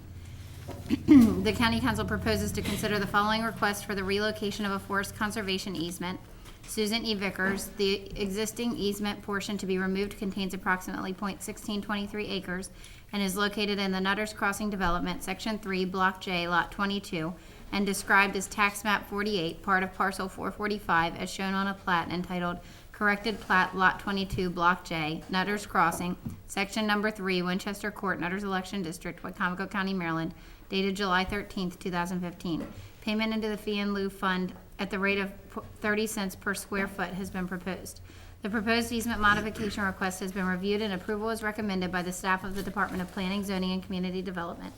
The County Council proposes to consider the following request for the relocation of a forest conservation easement. Susan E. Vickers, the existing easement portion to be removed contains approximately .1623 acres and is located in the Nutters Crossing Development, Section 3, Block J, Lot 22, and described as Tax Map 48, part of Parcel 445, as shown on a plat entitled Corrected Plat Lot 22, Block J, Nutters Crossing, Section Number 3, Winchester Court, Nutters Election District, Wycomico County, Maryland, dated July 13th, 2015. Payment into the fee in lieu fund at the rate of 30 cents per square foot has been proposed. The proposed easement modification request has been reviewed and approval is recommended by the staff of the Department of Planning, Zoning, and Community Development.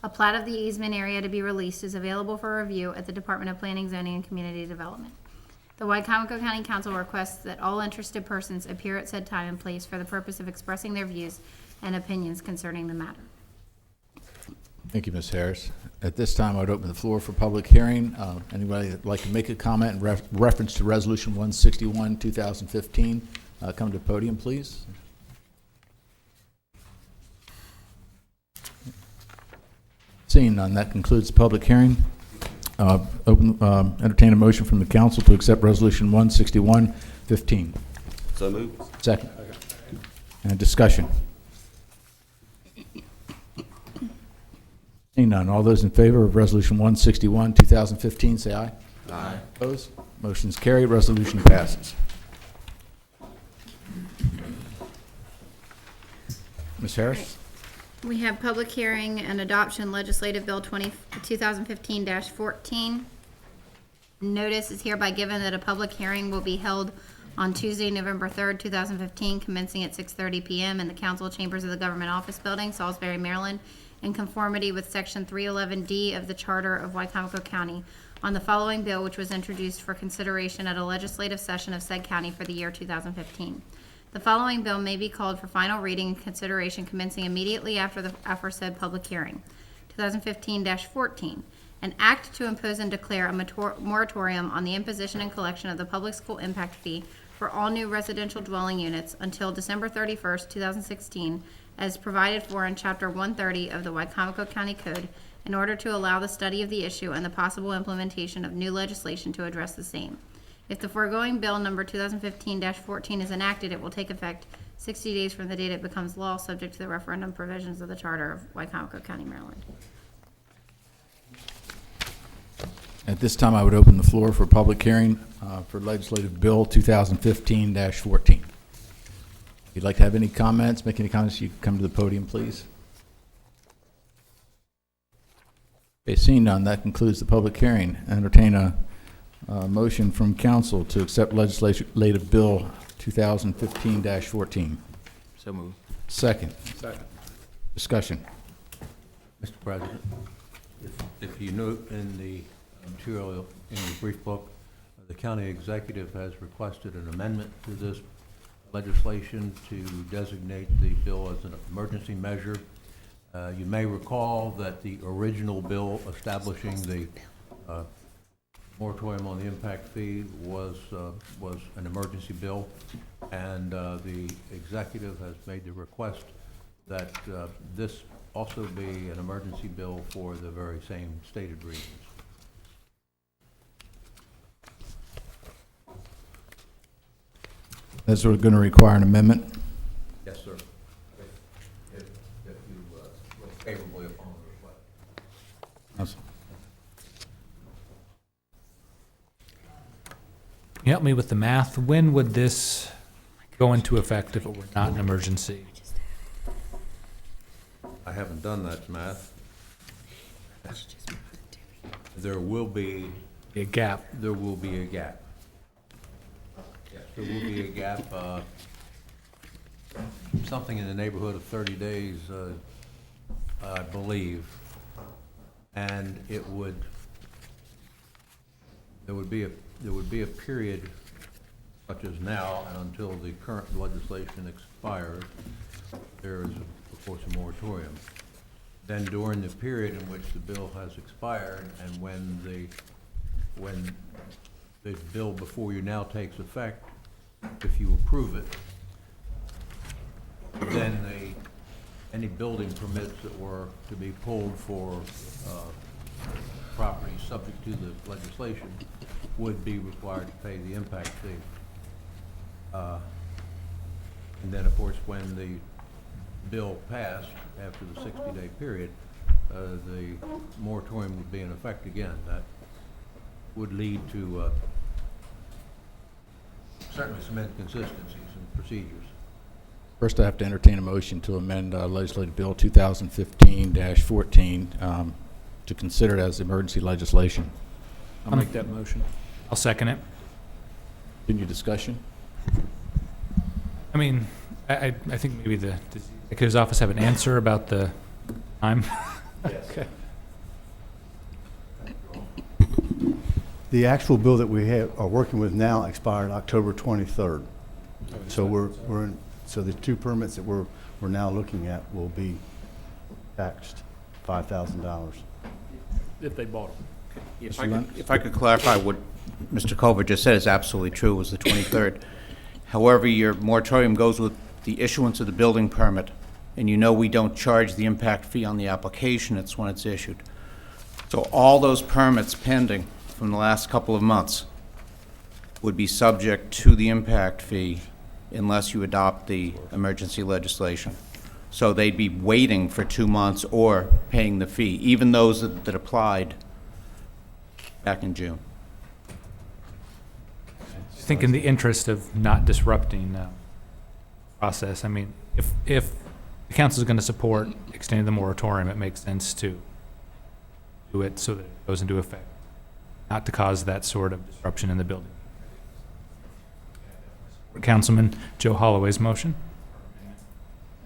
A plat of the easement area to be released is available for review at the Department of Planning, Zoning, and Community Development. The Wycomico County Council requests that all interested persons appear at said time and place for the purpose of expressing their views and opinions concerning the matter. Thank you, Ms. Harris. At this time, I would open the floor for public hearing. Anybody that'd like to make a comment in reference to Resolution 161, 2015, come to the podium, please. Seeing none, that concludes the public hearing. Entertain a motion from the council to accept Resolution 161, 15. So moved. Second. And discussion. Seeing none, all those in favor of Resolution 161, 2015, say aye. Aye. Opposed? Motion's carried. Resolution passes. Ms. Harris? We have public hearing and adoption legislative bill 2015-14. Notice is hereby given that a public hearing will be held on Tuesday, November 3rd, 2015, commencing at 6:30 p.m. in the council chambers of the Government Office Building, Salisbury, Maryland, in conformity with Section 311D of the Charter of Wycomico County, on the following bill, which was introduced for consideration at a legislative session of said county for the year 2015. The following bill may be called for final reading and consideration commencing immediately after the aforesaid public hearing. 2015-14, an act to impose and declare a moratorium on the imposition and collection of the public school impact fee for all new residential dwelling units until December 31st, 2016, as provided for in Chapter 130 of the Wycomico County Code, in order to allow the study of the issue and the possible implementation of new legislation to address the same. If the foregoing bill number 2015-14 is enacted, it will take effect 60 days from the date it becomes law, subject to the referendum provisions of the Charter of Wycomico County, Maryland. At this time, I would open the floor for public hearing for legislative bill 2015-14. If you'd like to have any comments, make any comments, you can come to the podium, please. Okay, seeing none, that concludes the public hearing. Entertain a motion from council to accept legislative bill 2015-14. So moved. Second. Second. Discussion. Mr. President, if you note in the material in the brief book, the county executive has requested an amendment to this legislation to designate the bill as an emergency measure. You may recall that the original bill establishing the moratorium on the impact fee was an emergency bill, and the executive has made the request that this also be an emergency bill for the very same stated reasons. That's sort of going to require an amendment. Yes, sir. If you look favorably upon the request. Yes. Can you help me with the math? When would this go into effect if it were not an emergency? I haven't done that math. There will be a gap. There will be a gap. Yes, there will be a gap. Something in the neighborhood of 30 days, I believe, and it would. There would be a period such as now and until the current legislation expires, there is, of course, a moratorium. Then during the period in which the bill has expired and when the bill before you now takes effect, if you approve it, then any building permits that were to be pulled for properties subject to the legislation would be required to pay the impact fee. And then, of course, when the bill passed after the 60-day period, the moratorium would be in effect again. That would lead to certainly some inconsistencies in procedures. First, I have to entertain a motion to amend Legislative Bill 2015-14 to consider it as emergency legislation. I'll make that motion. I'll second it. Continue discussion. I mean, I think maybe the executive's office have an answer about the time. Yes. Okay. The actual bill that we are working with now expired October 23rd. So so the two permits that we're now looking at will be taxed $5,000. If they bought them. If I could clarify what Mr. Culver just said is absolutely true, it was the 23rd. However, your moratorium goes with the issuance of the building permit, and you know we don't charge the impact fee on the application, it's when it's issued. So all those permits pending from the last couple of months would be subject to the impact fee unless you adopt the emergency legislation. So they'd be waiting for 2 months or paying the fee, even those that applied back in June. I think in the interest of not disrupting the process, I mean, if the council is going to support extending the moratorium, it makes sense to do it so that it goes into effect, not to cause that sort of disruption in the building. Councilman Joe Holloway's motion.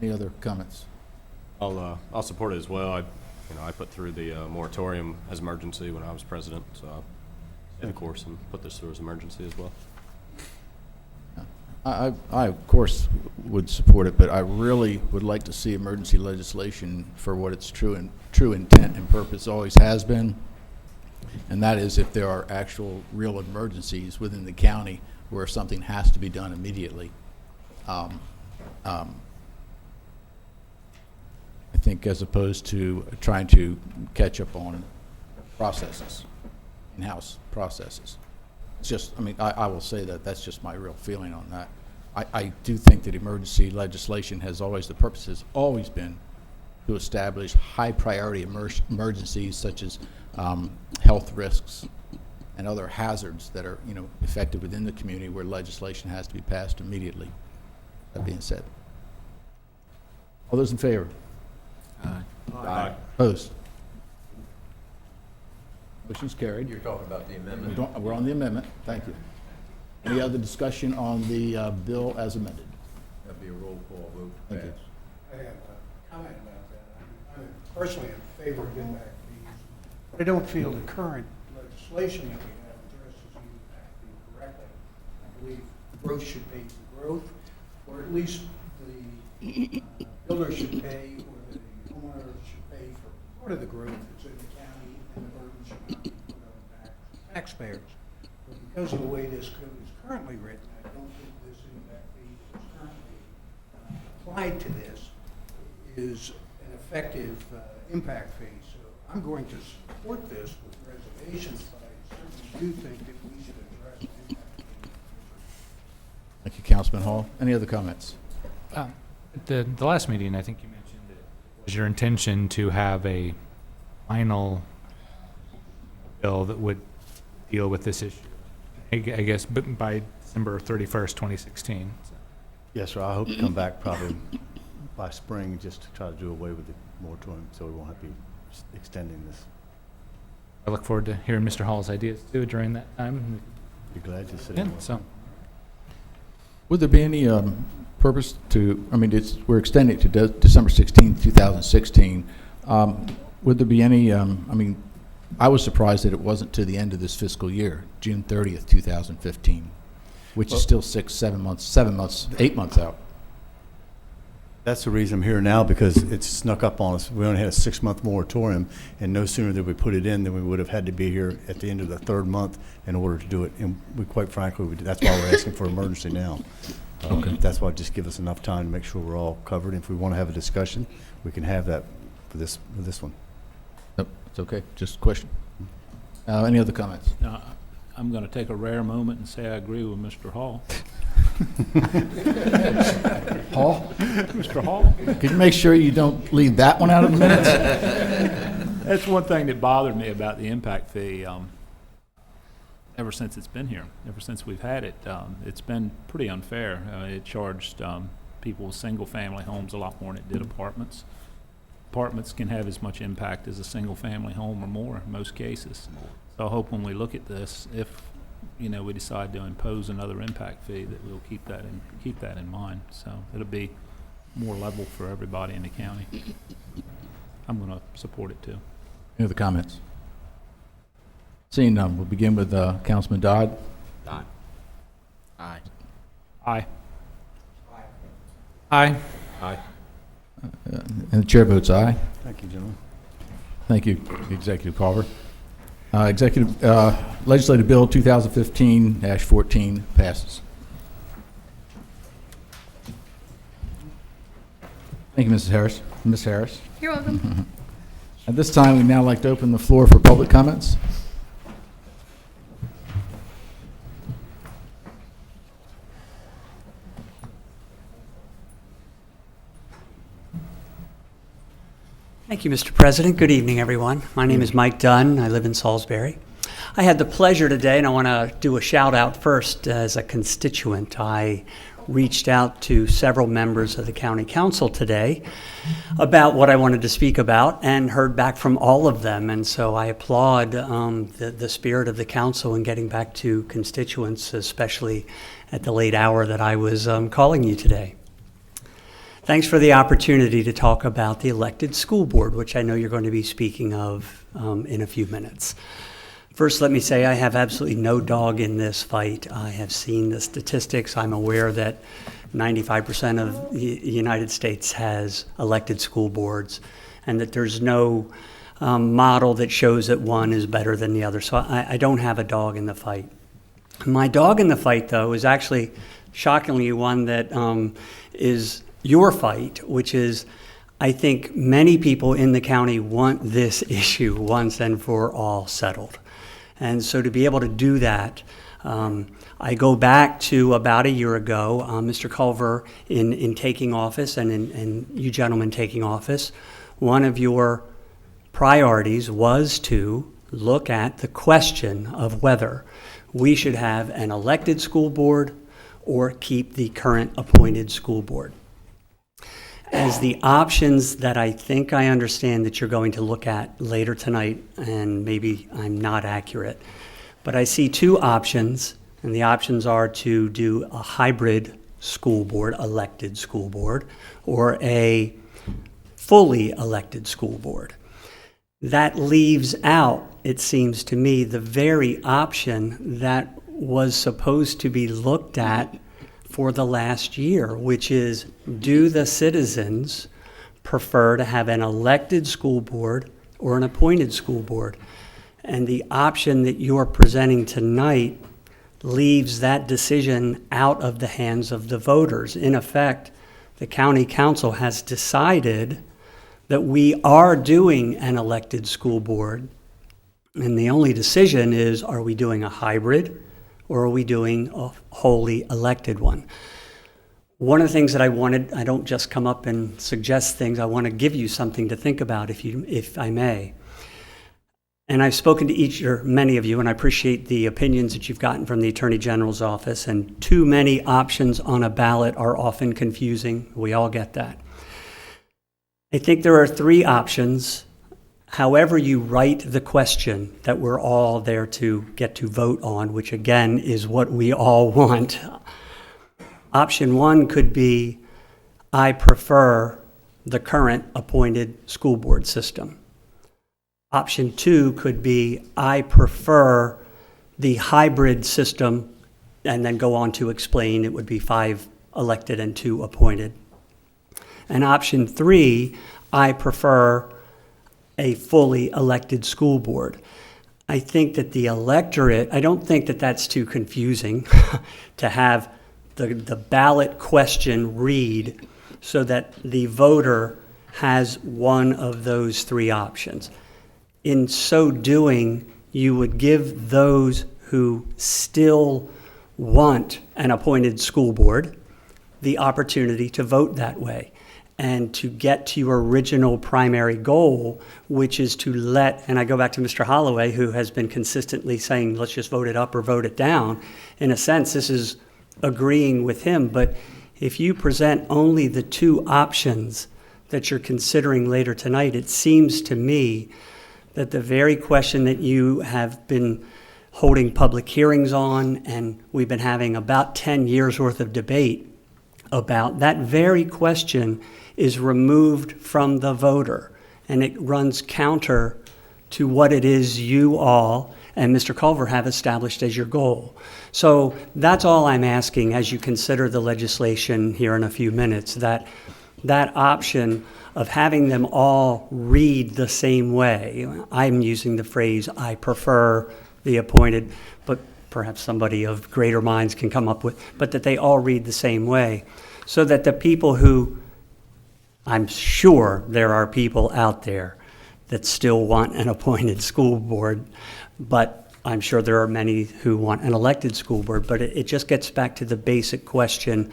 Any other comments? I'll support it as well. I put through the moratorium as emergency when I was president, so I'll stay the course and put this through as emergency as well. I of course would support it, but I really would like to see emergency legislation for what its true intent and purpose always has been, and that is if there are actual real emergencies within the county where something has to be done immediately. I think as opposed to trying to catch up on processes, in-house processes. It's just, I mean, I will say that that's just my real feeling on that. I do think that emergency legislation has always, the purpose has always been to establish high priority emergencies such as health risks and other hazards that are, affected within the community where legislation has to be passed immediately. That being said. All those in favor? Aye. Aye. Opposed? Motion's carried. You're talking about the amendment. We're on the amendment. Thank you. Any other discussion on the bill as amended? That'd be a roll call vote to Thank you. pass. I have a comment about that. I'm personally in favor of impact fees. I don't feel the current legislation that we have addresses the impact fee correctly. I believe growth should pay for growth, or at least the builder should pay, or the homeowner should pay for part of the growth that's in the county, and the burden should not be put on taxpayers. But because of the way this code is currently written, I don't think this impact fee that is currently applied to this is an effective impact fee. So I'm going to support this with reservations, but I certainly do think that we should address the impact fee. Thank you, Councilman Hall. Any other comments? At the last meeting, I think you mentioned it was your intention to have a final bill that would deal with this issue, I guess, but by December 31st, 2016. So. Yes, sir. I hope to come back probably by spring just to try to do away with the moratorium so we won't have to be extending this. I look forward to hearing Mr. Hall's ideas too during that time. Be glad to sit Yeah, in. so. Would there be any purpose to, I mean, we're extending it to December 16, 2016. Would there be any, I mean, I was surprised that it wasn't to the end of this fiscal year, June 30th, 2015. which is still 6, 7 months, 7 months, 8 months out. That's the reason I'm here now, because it's snuck up on us. We only had a 6-month moratorium, and no sooner did we put it in than we would have had to be here at the end of the 3rd month in order to do it. And we, quite frankly, that's why we're asking for emergency now. Okay. That's why just give us enough time to make sure we're all covered. If we want to have a discussion, we can have that for this one. Nope, it's okay, just a question. Any other comments? Now, I'm going to take a rare moment and say I agree with Mr. Hall. Hall? Mr. Hall? Could you make sure you don't leave that one out of the minutes? That's one thing that bothered me about the impact fee. Ever since it's been here, ever since we've had it, it's been pretty unfair. It charged people with single-family homes a lot more than it did apartments. Apartments can have as much impact as a single-family home or more in most cases. So I hope when we look at this, if we decide to impose another impact fee, that we'll keep that in mind. So it'll be more level for everybody in the county. I'm going to support it too. Any other comments? Seeing none, we'll begin with Councilman Dodd. Aye. Aye. Aye. Aye. Aye. And the chair votes aye. Thank you, gentlemen. Thank you, Executive Carver. Legislative Bill 2015-14 passes. Thank you, Mrs. Harris. Ms. Harris. You're welcome. At this time, we'd now like to open the floor for public comments. Thank you, Mr. President. Good evening, everyone. My name is Mike Dunn. I live in Salisbury. I had the pleasure today, and I want to do a shout out first as a constituent. I reached out to several members of the county council today about what I wanted to speak about and heard back from all of them. And so I applaud the spirit of the council in getting back to constituents, especially at the late hour that I was calling you today. Thanks for the opportunity to talk about the elected school board, which I know you're going to be speaking of in a few minutes. First, let me say I have absolutely no dog in this fight. I have seen the statistics. I'm aware that 95% of the United States has elected school boards, and that there's no model that shows that one is better than the other. So I don't have a dog in the fight. My dog in the fight, though, is actually shockingly one that is your fight, which is, I think many people in the county want this issue once and for all settled. And so to be able to do that, I go back to about a year ago, Mr. Culver in taking office and you gentlemen taking office, one of your priorities was to look at the question of whether we should have an elected school board or keep the current appointed school board. As the options that I think I understand that you're going to look at later tonight, and maybe I'm not accurate, but I see two options, and the options are to do a hybrid school board, elected school board, or a fully elected school board. That leaves out, it seems to me, the very option that was supposed to be looked at for the last year, which is, do the citizens prefer to have an elected school board or an appointed school board? And the option that you are presenting tonight leaves that decision out of the hands of the voters. In effect, the county council has decided that we are doing an elected school board, and the only decision is, are we doing a hybrid or are we doing a wholly elected one? One of the things that I wanted, I don't just come up and suggest things, I want to give you something to think about, if I may. And I've spoken to each or many of you, and I appreciate the opinions that you've gotten from the Attorney General's office, and too many options on a ballot are often confusing. We all get that. I think there are three options. However you write the question that we're all there to get to vote on, which again is what we all want. Option one could be, I prefer the current appointed school board system. Option two could be, I prefer the hybrid system and then go on to explain, it would be 5 elected and 2 appointed. And option 3, I prefer a fully elected school board. I think that the electorate, I don't think that that's too confusing to have the ballot question read so that the voter has one of those 3 options. In so doing, you would give those who still want an appointed school board the opportunity to vote that way and to get to your original primary goal, which is to let, and I go back to Mr. Holloway, who has been consistently saying, let's just vote it up or vote it down. In a sense, this is agreeing with him, but if you present only the 2 options that you're considering later tonight, it seems to me that the very question that you have been holding public hearings on, and we've been having about 10 years worth of debate about, that very question is removed from the voter, and it runs counter to what it is you all and Mr. Culver have established as your goal. So that's all I'm asking as you consider the legislation here in a few minutes, that option of having them all read the same way. I'm using the phrase, I prefer the appointed, but perhaps somebody of greater minds can come up with, but that they all read the same way, so that the people who, I'm sure there are people out there that still want an appointed school board, but I'm sure there are many who want an elected school board, but it just gets back to the basic question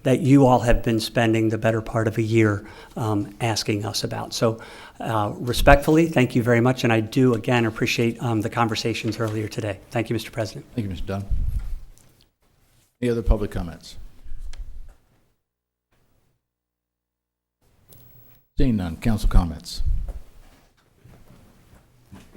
that you all have been spending the better part of a year asking us about. So respectfully, thank you very much, and I do, again, appreciate the conversations earlier today. Thank you, Mr. President. Thank you, Mr. Dunn. Any other public comments? Seeing none, council comments.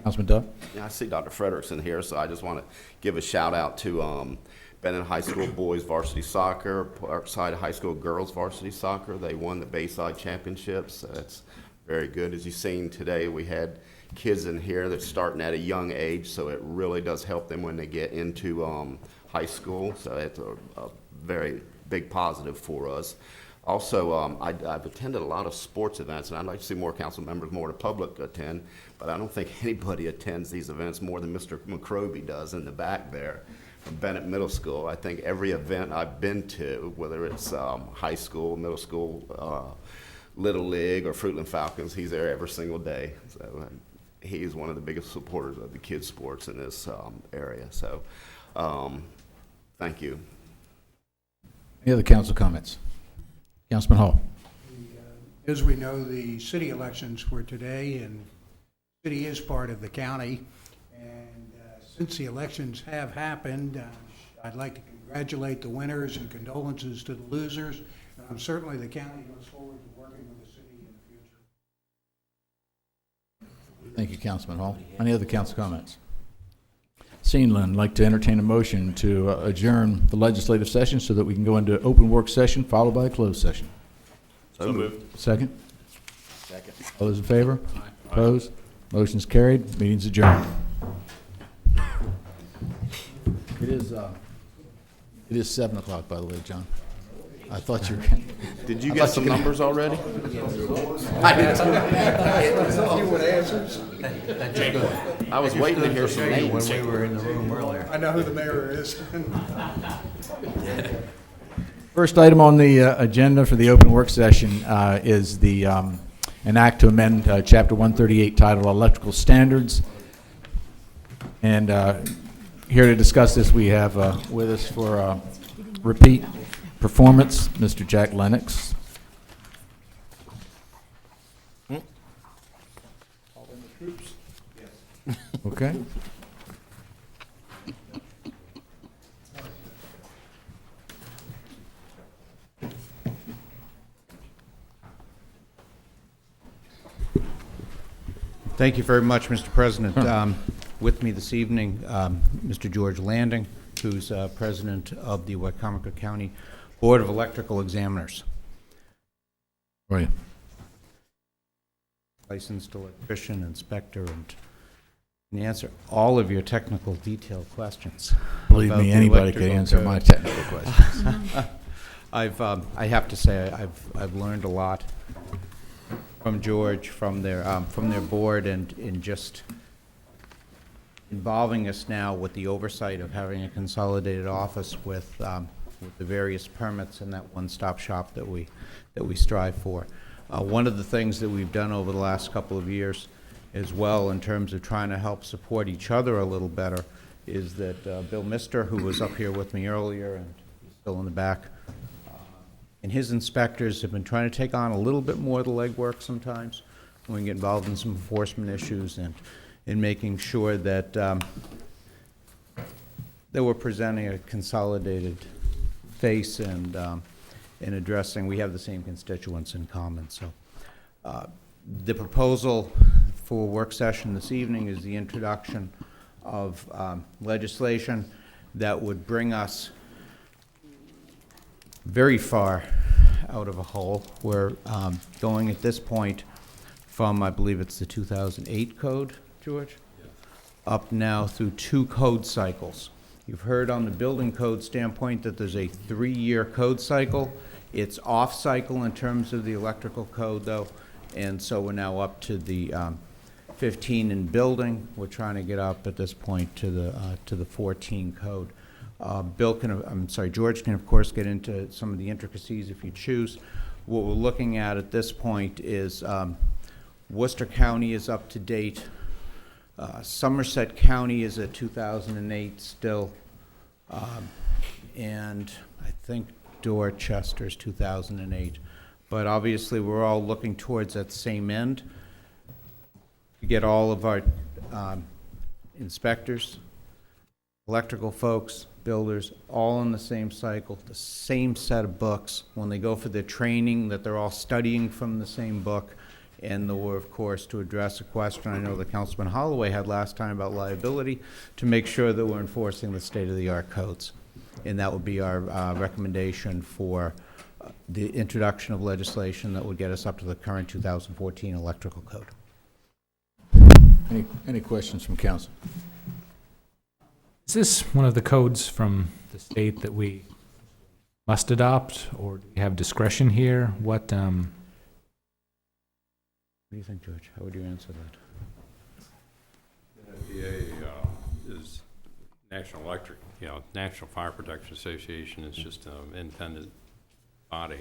Councilman Dunn? Yeah, I see Dr. Frederickson here, so I just want to give a shout out to Bennett High School boys varsity soccer, Parkside High School girls varsity soccer. They won the Bayside Championships. That's very good. As you've seen today, we had kids in here that's starting at a young age, so it really does help them when they get into high school. So it's a very big positive for us. Also, I've attended a lot of sports events, and I'd like to see more council members, more of the public attend, but I don't think anybody attends these events more than Mr. McCroby does in the back there from Bennett Middle School. I think every event I've been to, whether it's high school, middle school, Little League, or Fruitland Falcons, he's there every single day. So he's one of the biggest supporters of the kids' sports in this area. So thank you. Any other council comments? Councilman Hall. As we know, the city elections were today, and the city is part of the county. And since the elections have happened, I'd like to congratulate the winners and condolences to the losers. And certainly the county looks forward to working with the city in the future. Thank you, Councilman Hall. Any other council comments? Seeing none, I'd like to entertain a motion to adjourn the legislative session so that we can go into open work session followed by a closed session. So moved. Second? Second. All those in favor? Opposed? Motion's carried. Meeting's adjourned. It is 7 o'clock, by the way, John. I thought you were. Did you get some numbers already? I did. I was waiting to hear some names. When we were in the room earlier. I know who the mayor is. First item on the agenda for the open work session is the an act to amend Chapter 138 titled Electrical Standards. And here to discuss this, we have with us for repeat performance, Mr. Jack Lennox. Okay. Thank you very much, Mr. President. With me this evening, Mr. George Landing, who's president of the Wycomico County Board of Electrical Examiners. How are you? Licensed electrician, inspector, and can answer all of your technical detailed questions. Believe about me, the anybody could electrical answer code. my technical questions. I have to say, I've learned a lot from George, from their board, and in just involving us now with the oversight of having a consolidated office with the various permits and that one-stop shop that we strive for. One of the things that we've done over the last couple of years as well, in terms of trying to help support each other a little better, is that Bill Mister, who was up here with me earlier and he's still in the back, and his inspectors have been trying to take on a little bit more of the legwork sometimes when we get involved in some enforcement issues, and in making sure that that we're presenting a consolidated face and in addressing, we have the same constituents in common. So the proposal for work session this evening is the introduction of legislation that would bring us very far out of a hole. We're going at this point from, I believe it's the 2008 code, George? Up now through 2 code cycles. You've heard on the building code standpoint that there's a 3-year code cycle. It's off cycle in terms of the electrical code though, and so we're now up to the 15 in building. We're trying to get up at this point to the 14 code. George can of course get into some of the intricacies if you choose. What we're looking at this point is Worcester County is up to date. Somerset County is at 2008 still, and I think Dorchester's 2008. But obviously, we're all looking towards that same end to get all of our inspectors, electrical folks, builders, all in the same cycle, the same set of books. When they go for their training, that they're all studying from the same book. And we're, of course, to address a question I know that Councilman Holloway had last time about liability, to make sure that we're enforcing the state-of-the-art codes. And that would be our recommendation for the introduction of legislation that would get us up to the current 2014 electrical code. Any questions from council? Is this one of the codes from the state that we must adopt, or do we have discretion here? What do you think, George? How would you answer that? The NFPA is National Electric, National Fire Protection Association is just an independent body,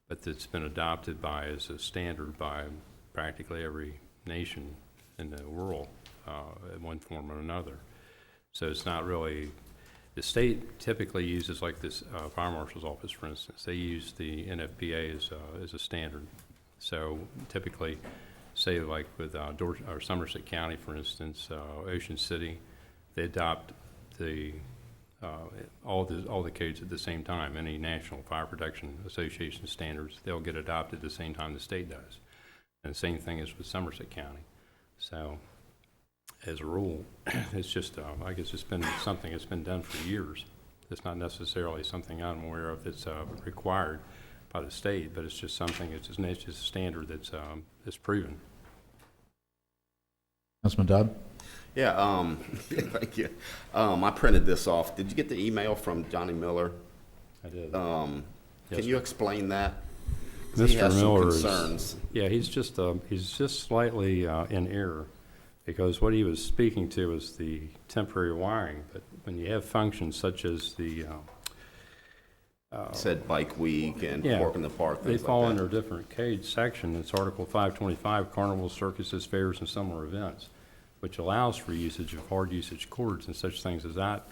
but it's been adopted as a standard by practically every nation in the world in one form or another. So it's not really, the state typically uses, like this fire marshal's office, for instance, they use the NFPA as a standard. So typically, say like with or Somerset County, for instance, Ocean City, they adopt all the codes at the same time. Any National Fire Protection Association standards, they'll get adopted at the same time the state does. And the same thing is with Somerset County. So as a rule, it's just, I guess it's been something that's been done for years. It's not necessarily something I'm aware of that's required by the state, but it's just something, it's just a standard that's proven. Councilman Dodd? Yeah, thank you. I printed this off. Did you get the email from Johnny Miller? I did. Can Yes, you explain that? 'Cause Mr. he has some Miller concerns. he's just slightly in error, because what he was speaking to is the temporary wiring. But when you have functions such as the said Bike Week and Pork in the Park, they things fall like that. under a different code section. It's Article 525, Carnivals, Circuses, Fairs, and Similar Events, which allows for usage of hard usage cords and such things as that.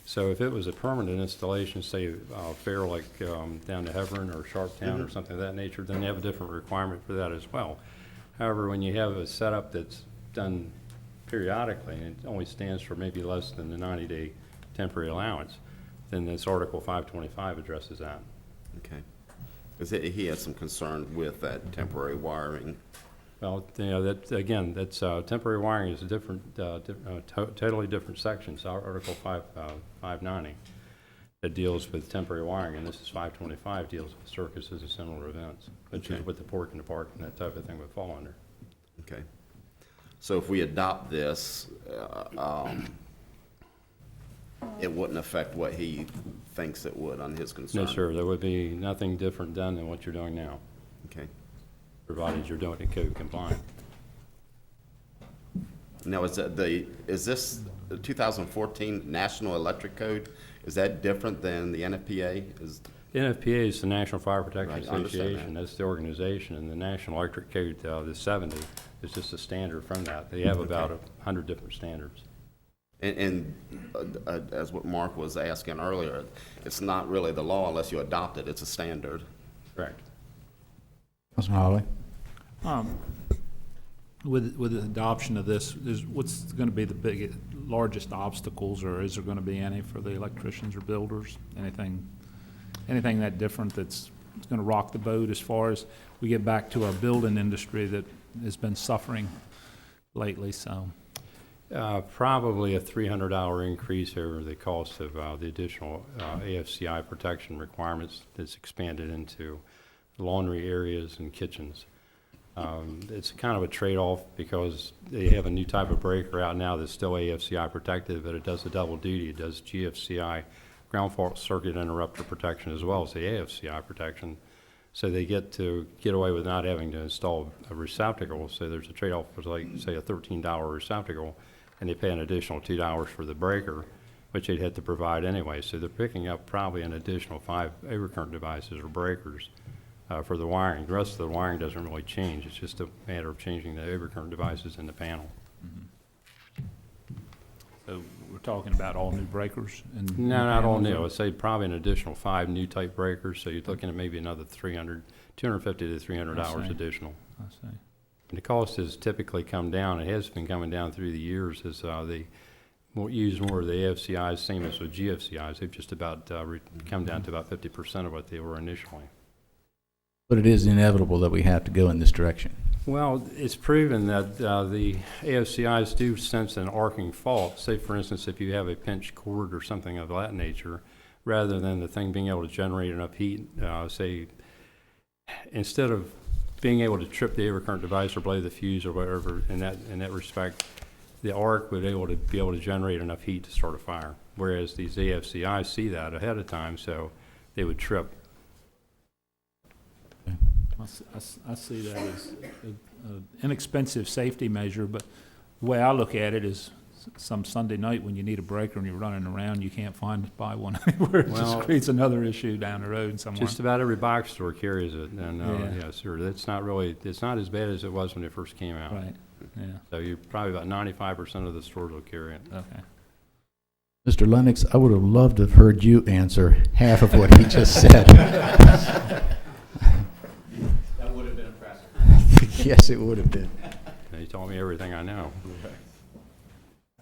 So if it was a permanent installation, say a fair like down to Hebron or Sharptown or something of that nature, then they have a different requirement for that as well. However, when you have a setup that's done periodically and it only stands for maybe less than the 90-day temporary allowance, then this Article 525 addresses that. Okay. Because he has some concern with that temporary wiring. Well, that's temporary wiring is a different, totally different section. So Article 590 that deals with temporary wiring, and this is 525 deals with circuses and similar events, which is what the Pork in the Park and that type of thing would fall under. Okay. So if we adopt this, it wouldn't affect what he thinks it would on his concern? No, sir, there would be nothing different done than what you're doing now, Okay. provided you're doing it code compliant. Now, is this the 2014 National Electric Code? Is that different than the NFPA? The NFPA is the National Fire Protection Right, I understand Association. that. That's the organization, and the National Electric Code, the 70, is just a standard from that. They have about 100 different standards. And as what Mark was asking earlier, it's not really the law unless you adopt it. It's a standard. Correct. Councilman Holly? With the adoption of this, what's going to be the largest obstacles, or is there going to be any for the electricians or builders? Anything that different that's going to rock the boat as far as we get back to our building industry that has been suffering lately? So Probably a $300 increase over the cost of the additional AFCI protection requirements that's expanded into laundry areas and kitchens. It's kind of a trade-off because they have a new type of breaker out now that's still AFCI protected, but it does a double duty. It does GFCI, ground fault circuit interrupter protection, as well as the AFCI protection. So they get away with not having to install a receptacle. So there's a trade-off for, like, say, a $13 receptacle, and they pay an additional $2 for the breaker, which they'd have to provide anyway. So they're picking up probably an additional 5 overcurrent devices or breakers for the wiring. The rest of the wiring doesn't really change. It's just a matter of changing the overcurrent devices in the panel. So we're talking about all new breakers? No, not all new. I'd say probably an additional 5 new type breakers, so you're looking at maybe another $250 to $300 additional. I see. And the cost has typically come down. It has been coming down through the years as they use more of the AFCIs, same as with GFCIs. They've just about come down to about 50% of what they were initially. But it is inevitable that we have to go in this direction. Well, it's proven that the AFCIs do sense an arcing fault. Say, for instance, if you have a pinched cord or something of that nature, rather than the thing being able to generate enough heat, say, instead of being able to trip the overcurrent device or blow the fuse or whatever, in that respect, the arc would be able to generate enough heat to start a fire. Whereas these AFCIs see that ahead of time, so they would trip. I see that as an inexpensive safety measure, but the way I look at it is some Sunday night when you need a breaker and you're running around, you can't buy one anywhere. It just creates another issue down the road somewhere. Just about every box store carries it, and yeah, sir, it's not as bad as it was when it first came out. Right. Yeah. So you're probably about 95% of the stores will carry it. Okay. Mr. Lennox, I would have loved to have heard you answer half of what he just said. That would have been impressive. Yes, it would have been. He told me everything I know.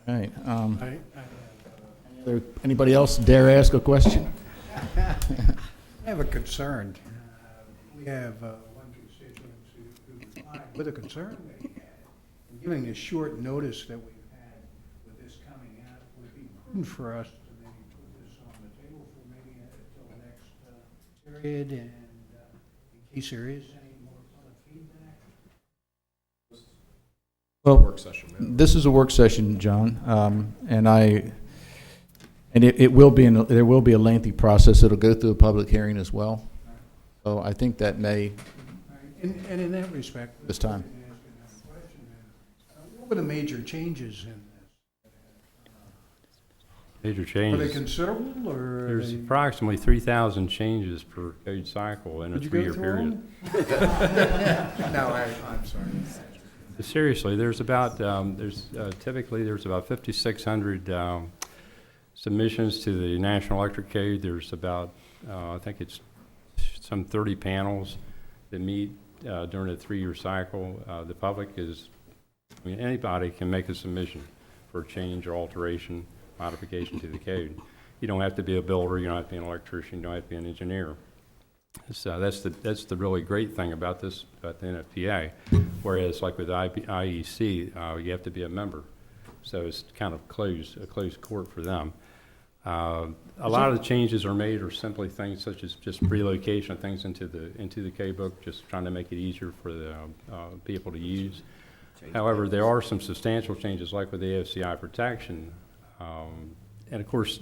All right. Anybody else dare ask a question? I have a concern. We have one constituent who replied with a concern that he had. Given the short notice that we've had with this coming out, would it be prudent for us to maybe put this on the table for maybe until the next period, and in case there is any more public feedback? Well, this is a work session, John, and it will be there will be a lengthy process. It'll go through a public hearing as well. So I think that may. And in that respect, this time. What were the major changes in this? Major changes. Are they considerable, or there's approximately 3,000 changes per code cycle in a 3-year period. No, I'm sorry. Seriously, there's about typically there's about 5,600 submissions to the National Electric Code. There's about I think it's some 30 panels that meet during a 3-year cycle. The public anybody can make a submission for a change or alteration, modification to the code. You don't have to be a builder. You don't have to be an electrician. You don't have to be an engineer. So that's the really great thing about the NFPA. Whereas like with IEC, you have to be a member. So it's kind of a closed court for them. A lot of the changes are made are simply things such as just relocation of things into the code book, just trying to make it easier for the people to use. However, there are some substantial changes, like with the AFCI protection. And of course,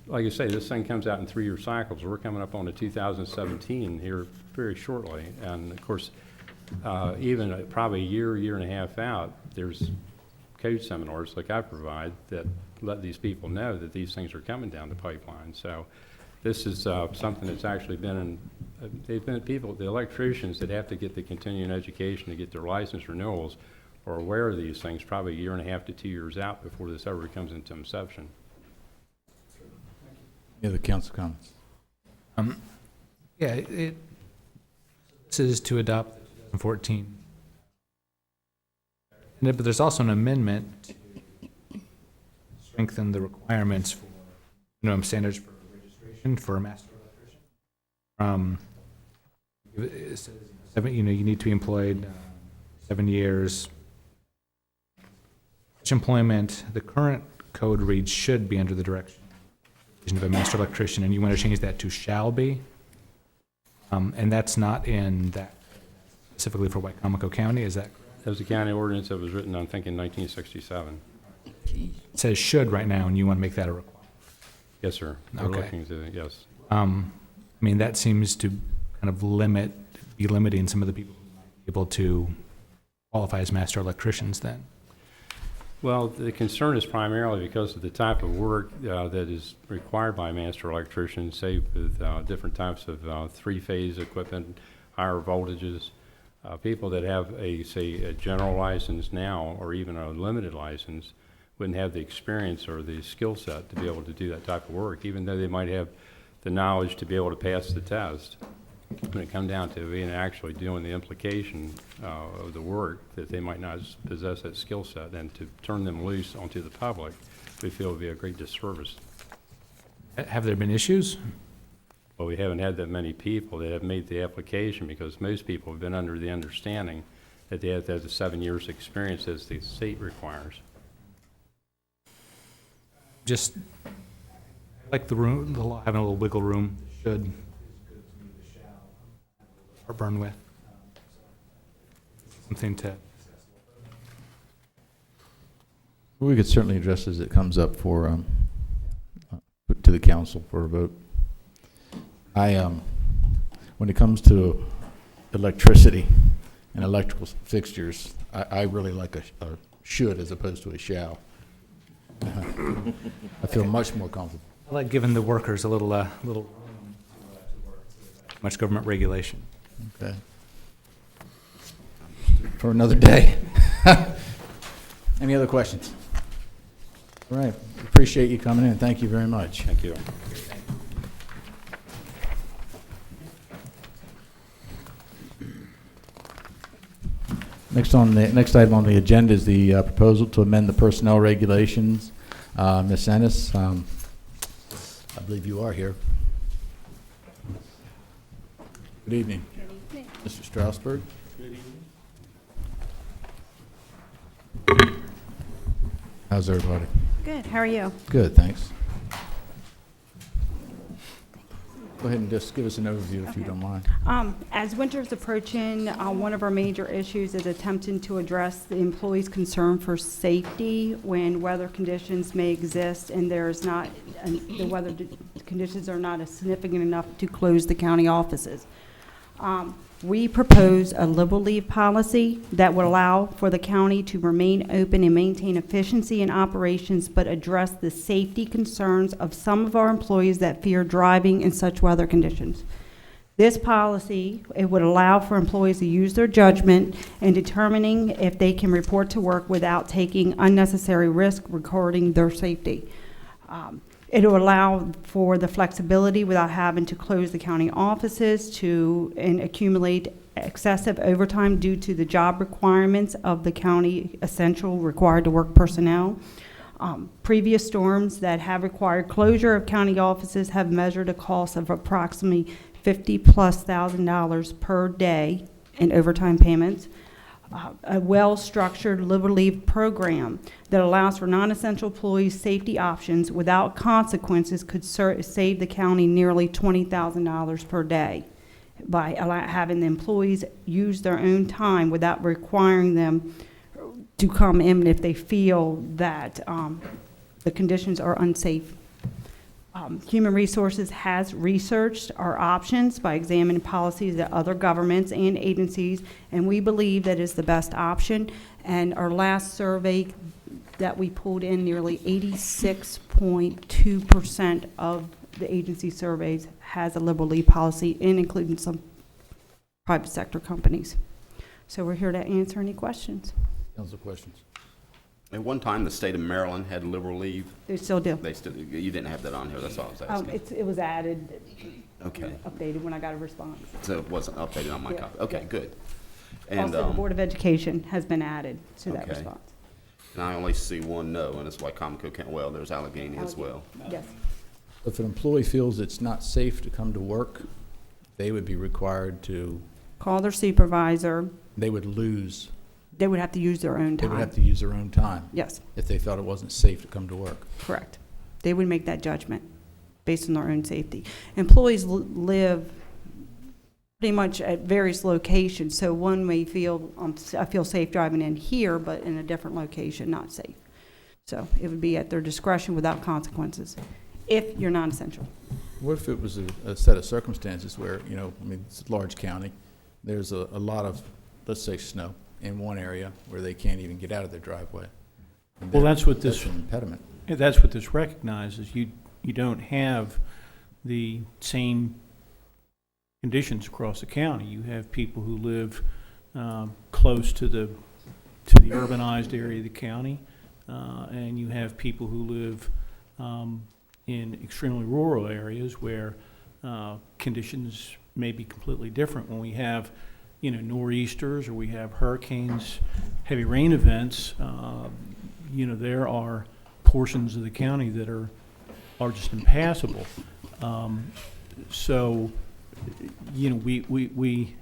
like I say, this thing comes out in 3-year cycles. We're coming up on the 2017 here very shortly. And of course, even probably a year and a half out, there's code seminars like I provide that let these people know that these things are coming down the pipeline. So this is something that's actually been in, they've been people, the electricians that have to get the continuing education to get their license renewals are aware of these things probably a year and a half to 2 years out before this ever comes into inception. Any other council comments? Yeah, this is to adopt the 2014. But there's also an amendment to strengthen the requirements for minimum standards for registration for a master electrician. It says, you need to be employed 7 years. Such employment, the current code reads should be under the direction of a master electrician, and you want to change that to shall be. And that's not in that specifically for Wycomico County, is that correct? That was a county ordinance that was written, I think, in 1967. It says should right now, and you want to make that a requirement. Yes, sir. We're Okay. looking to, yes. I mean, that seems to kind of be limiting some of the people who might be able to qualify as master electricians then. Well, the concern is primarily because of the type of work that is required by master electricians, say with different types of three-phase equipment, higher voltages. People that have say, a general license now or even a limited license wouldn't have the experience or the skill set to be able to do that type of work, even though they might have the knowledge to be able to pass the test. When it comes down to being actually doing the implication of the work, that they might not possess that skill set, and to turn them loose onto the public, we feel would be a great disservice. Have there been issues? Well, we haven't had that many people that have made the application, because most people have been under the understanding that they have to have the 7 years experience as the state requires. Just like the room, the law having a little wiggle room, should heartburn with. Something to. We could certainly address as it comes up for put to the council for a vote. When it comes to electricity and electrical fixtures, I really like a should as opposed to a shall. I feel much more comfortable. I like giving the workers a little much government regulation. Okay. For another day. Any other questions? All right. Appreciate you coming in. Thank you very much. Thank you. Next item on the agenda is the proposal to amend the personnel regulations. Ms. Ennis, I believe you are here. Good evening. Good evening. Mr. Strasburg. Good evening. How's everybody? Good. How are you? Good, thanks. Go ahead and just give us an overview if you don't mind. As winter's approaching, one of our major issues is attempting to address the employees' concern for safety when weather conditions may exist and there's not, the weather conditions are not significant enough to close the county offices. We propose a liberal leave policy that would allow for the county to remain open and maintain efficiency in operations, but address the safety concerns of some of our employees that fear driving in such weather conditions. This policy, it would allow for employees to use their judgment in determining if they can report to work without taking unnecessary risk regarding their safety. It will allow for the flexibility without having to close the county offices and accumulate excessive overtime due to the job requirements of the county essential required to work personnel. Previous storms that have required closure of county offices have measured a cost of approximately $50,000+ per day in overtime payments. A well-structured liberal leave program that allows for non-essential employees safety options without consequences could save the county nearly $20,000 per day by having the employees use their own time without requiring them to come in if they feel that the conditions are unsafe. Human Resources has researched our options by examining policies at other governments and agencies, and we believe that is the best option. And our last survey that we pulled in, nearly 86.2% of the agency surveys has a liberal leave policy, and including some private sector companies. So we're here to answer any questions. Council questions? At one time, the state of Maryland had liberal leave. They still do. They still, you didn't have that on here, that's all I was asking. It was added, Okay, updated when I got a response. so it wasn't updated on my Yeah, copy. Okay, yeah. good. And, Also, the Board of Education has been added to that okay. response. And I only see one no, and it's Wycomico County, well, there's Allegheny as well. Yes. If an employee feels it's not safe to come to work, they would be required to, Call their supervisor. they would lose, They would have to use their own they would time. have to use their own time Yes, if they thought it wasn't safe to come to work. correct. They would make that judgment based on their own safety. Employees live pretty much at various locations, so one may feel, I feel safe driving in here, but in a different location, not safe. So it would be at their discretion without consequences, if you're non-essential. What if it was a set of circumstances where, you know, I mean, it's a large county, there's a lot of, let's say, snow in one area where they can't even get out of their driveway? And Well, that's what that's this, an impediment. that's what this recognizes. You don't have the same conditions across the county. You have people who live close to the urbanized area of the county, and you have people who live in extremely rural areas where conditions may be completely different. When we have, you know, nor'easters or we have hurricanes, heavy rain events, you know, there are portions of the county that are just impassable. So, you know, we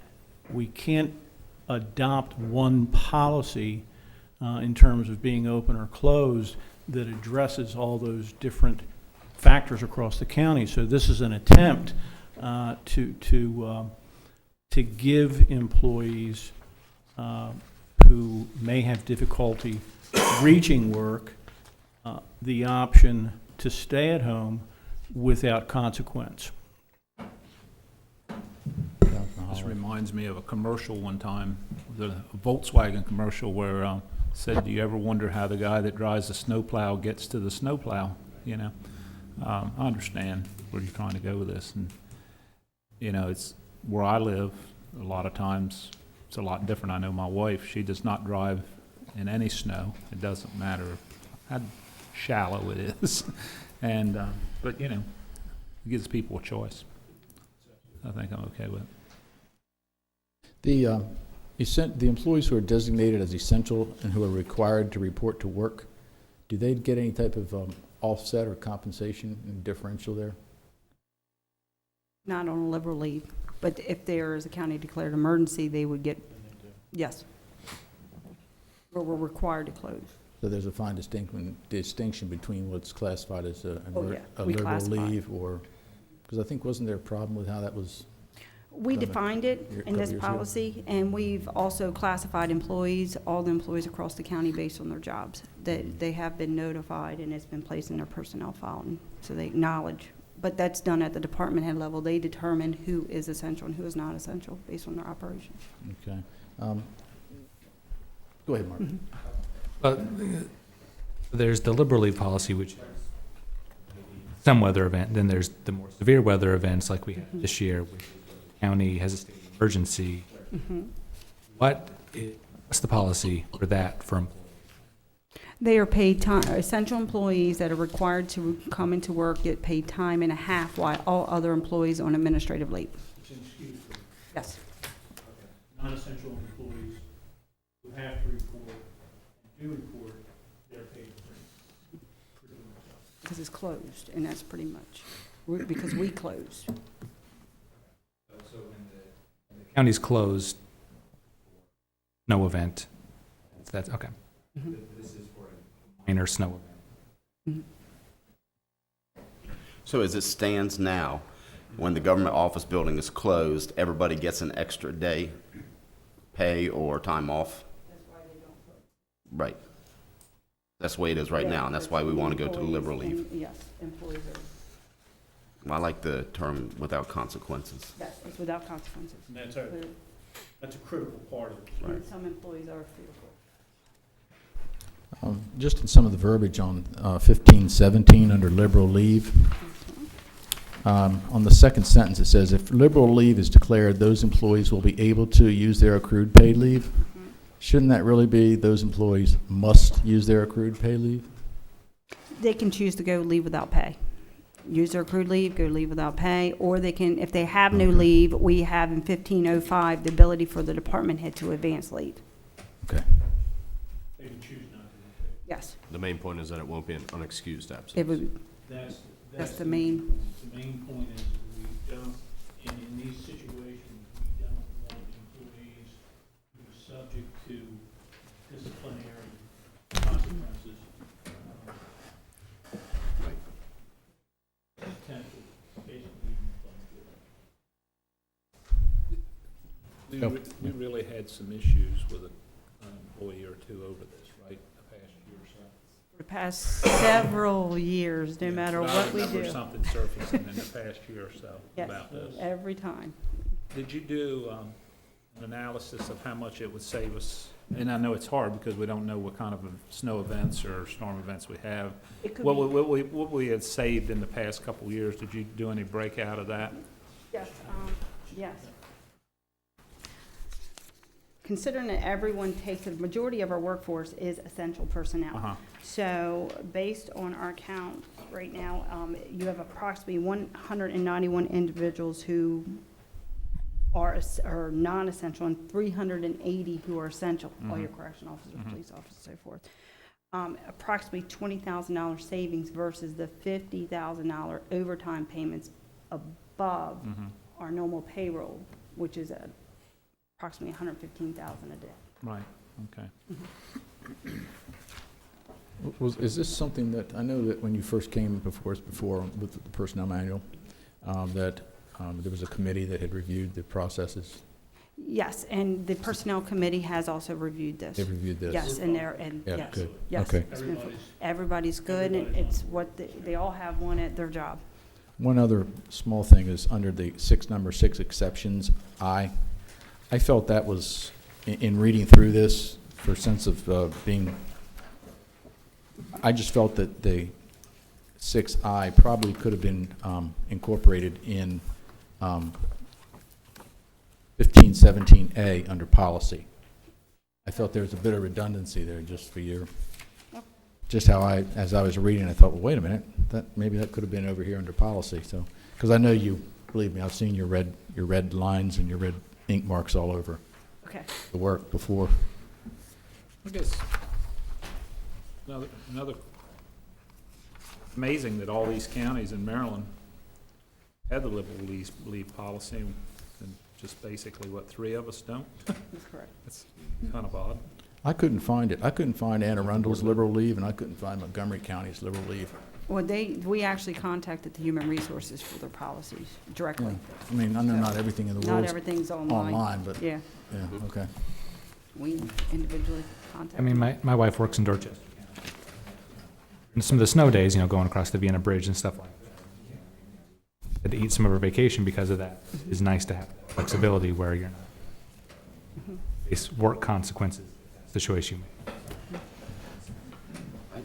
can't adopt one policy in terms of being open or closed that addresses all those different factors across the county. So this is an attempt to give employees who may have difficulty reaching work the option to stay at home without consequence. This reminds me of a commercial one time, the Volkswagen commercial where said, "Do you ever wonder how the guy that drives the snowplow gets to the snowplow?" You know, I understand where you're trying to go with this, and you know, it's where I live. A lot of times, it's a lot different. I know my wife; she does not drive in any snow. It doesn't matter how shallow it is, and but you know, it gives people a choice. I think I'm okay with it. The employees who are designated as essential and who are required to report to work, do they get any type of offset or compensation and differential there? Not on a liberal leave, but if there is a county declared emergency, they would get, yes. Or we're required to close. So there's a fine distinction between what's classified as a we liberal classify. leave, or, because I think wasn't there a problem with how that was? We done defined it in this couple years ago? policy, and we've also classified employees, all the employees across the county based on their jobs. That they have been notified and it's been placed in their personnel file, and so they acknowledge. But that's done at the department head level. They determine who is essential and who is not essential based on their operations. Okay. Go ahead, Mark. There's the liberal leave policy, which is some weather event. Then there's the more severe weather events like we had this year. The county has a state of emergency. What's the policy for that for employees? They are paid time, essential employees that are required to come into work get paid time and a half, while all other employees on administrative leave. Yes. Non-essential employees who have to report and do report, they're paid pretty much. Because it's closed, and that's pretty much, because we closed. So when the county's closed, no event. That's okay. This is for a minor snow event. So as it stands now, when the government office building is closed, everybody gets an extra day pay or time off? Right. That's the way it is right now, and that's why we want to go to the liberal leave. Yes, employees are, I like the term without consequences. yes, it's without consequences. And that's a critical part of it. And some employees are fearful. Just in some of the verbiage on 1517 under liberal leave, on the second sentence it says, if liberal leave is declared, those employees will be able to use their accrued paid leave. Shouldn't that really be those employees must use their accrued paid leave? They can choose to go leave without pay. Use their accrued leave, go leave without pay, or they can, if they have no leave, we have in 1505 the ability for the department head to advance leave. Okay. They can choose not to. Yes. The main point is that it won't be an unexcused absence. It would, That's the main. The main point is we don't, in these situations, we don't want employees who are subject to disciplinary consequences. Potential, basically, We really had some issues with an employee or two over this, right, the past year or so? For the past several years, no matter what we I do. remember something surfacing in the past year or so Yes, about this. every time. Did you do an analysis of how much it would save us? And I know it's hard because we don't know what kind of snow events or storm events we have. It could What we had saved in the past couple of years, did you do any breakout of that? Yes, yes. Considering that everyone takes, the majority of our workforce is essential personnel. So based on our count right now, you have approximately 191 individuals who are non-essential and 380 who are essential, all your correction officers, police officers, so forth. Approximately $20,000 savings versus the $50,000 overtime payments above our normal payroll, which is approximately $115,000 a day. Right, okay. Is this something that, I know that when you first came before us before with the personnel manual, that there was a committee that had reviewed the processes? Yes, and the personnel committee has also reviewed this. They've reviewed this? Yes, and Yeah, yes, good. yes. Okay. Everybody's good, and it's what, they all have one at their job. One other small thing is under the number six exceptions, I felt that was, in reading through this, for a sense of being, I just felt that the 6I probably could have been incorporated in 1517A under policy. I felt there was a bit of redundancy there just for your, just how as I was reading, I thought, well, wait a minute, maybe that could have been over here under policy. So, because I know you, believe me, I've seen your red lines and your red ink marks all over the work before. I guess another amazing that all these counties in Maryland have the liberal leave policy, and just basically, what, 3 of us don't? That's correct. That's kind of odd. I couldn't find it. I couldn't find Anne Arundel's liberal leave, and I couldn't find Montgomery County's liberal leave. Well, we actually contacted the Human Resources for their policies directly. Yeah. I mean, I know not everything in the world. Not everything's online. But yeah, okay. We individually contact. I mean, my wife works in Dorchester. And some of the snow days, going across the Vienna Bridge and stuff like that. Had to eat some of her vacation because of that. It's nice to have flexibility where you're not face work consequences. That's the choice you make.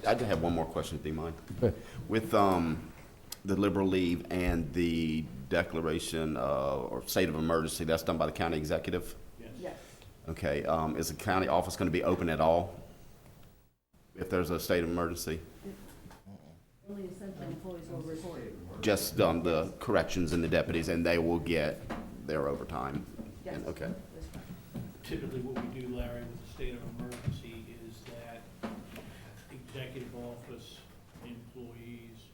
I did have one more question, if you mind. Okay. With the liberal leave and the declaration or state of emergency, that's done by the county executive? Yes. Okay, is the county office going to be open at all if there's a state of emergency? Only essential employees will report. Just the corrections and the deputies, and they will get their overtime? Yes. Okay. Typically, what we do, Larry, with the state of emergency is that executive office employees,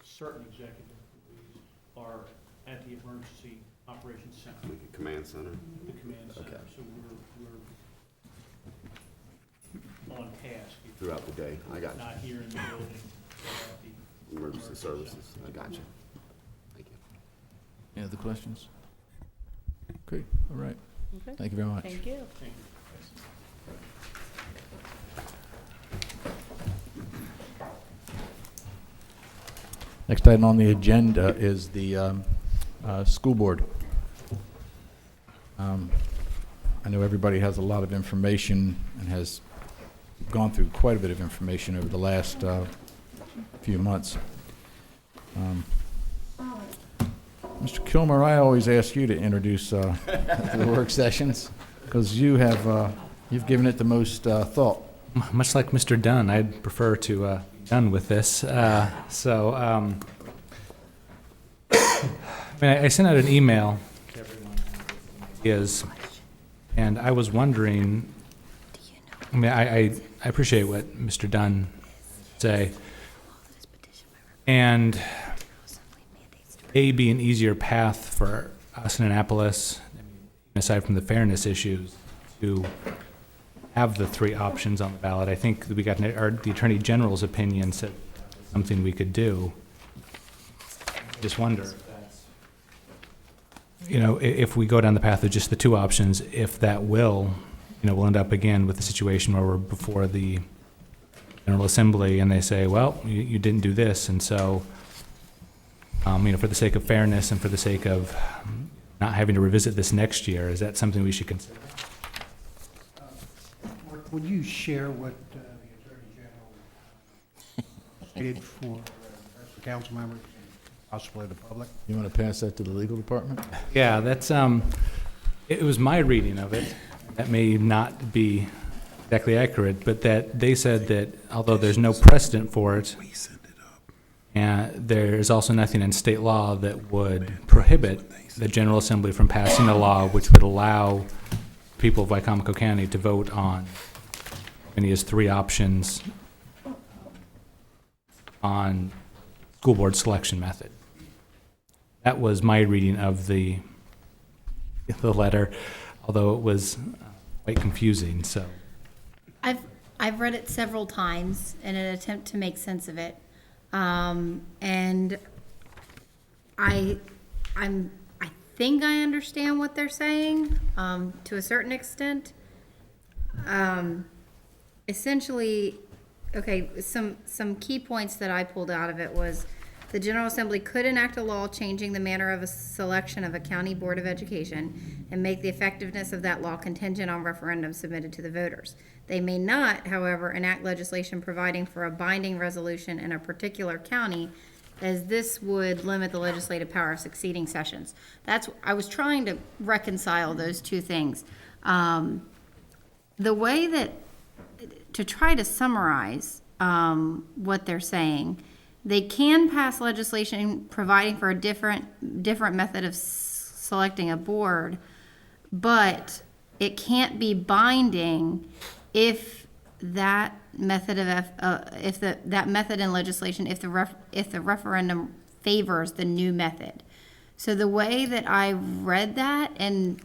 certain executive employees, are at the emergency operations center. Like a command center? The command center. Okay. So we're on task. Throughout the day. I got you. Not here in the building, but at the Emergency services. I got you. Thank you. Any other questions? Okay, all right. Okay. Thank you very much. Thank you. Thank you. Next item on the agenda is the school board. I know everybody has a lot of information and has gone through quite a bit of information over the last few months. Mr. Kilmer, I always ask you to introduce the work sessions because you have you've given it the most thought. Much like Mr. Dunn, I'd prefer to be done with this. I sent out an email to everyone, and I was wondering, I appreciate what Mr. Dunn say, and be an easier path for us in Annapolis, aside from the fairness issues, to have the 3 options on the ballot. I think that we got the Attorney General's opinion said something we could do. I just wonder, if we go down the path of just the 2 options, if that will, we'll end up again with a situation where we're before the General Assembly and they say, well, you didn't do this, and so, for the sake of fairness and for the sake of not having to revisit this next year, is that something we should consider? Mark, would you share what the Attorney General stated for the council members and possibly the public? You want to pass that to the legal department? Yeah, that's, it was my reading of it. That may not be exactly accurate, but that they said that although there's no precedent for it, and there's also nothing in state law that would prohibit the General Assembly from passing a law which would allow people of Wycomico County to vote on any as 3 options on school board selection method. That was my reading of the letter, although it was quite confusing. So I've read it several times in an attempt to make sense of it. And I think I understand what they're saying, to a certain extent. Essentially, okay, some key points that I pulled out of it was the General Assembly could enact a law changing the manner of a selection of a county board of education and make the effectiveness of that law contingent on referendum submitted to the voters. They may not, however, enact legislation providing for a binding resolution in a particular county, as this would limit the legislative power of succeeding sessions. I was trying to reconcile those 2 things. The way that, to try to summarize what they're saying, they can pass legislation providing for a different method of selecting a board, but it can't be binding if that method of that method in legislation, if the referendum favors the new method. So the way that I read that, and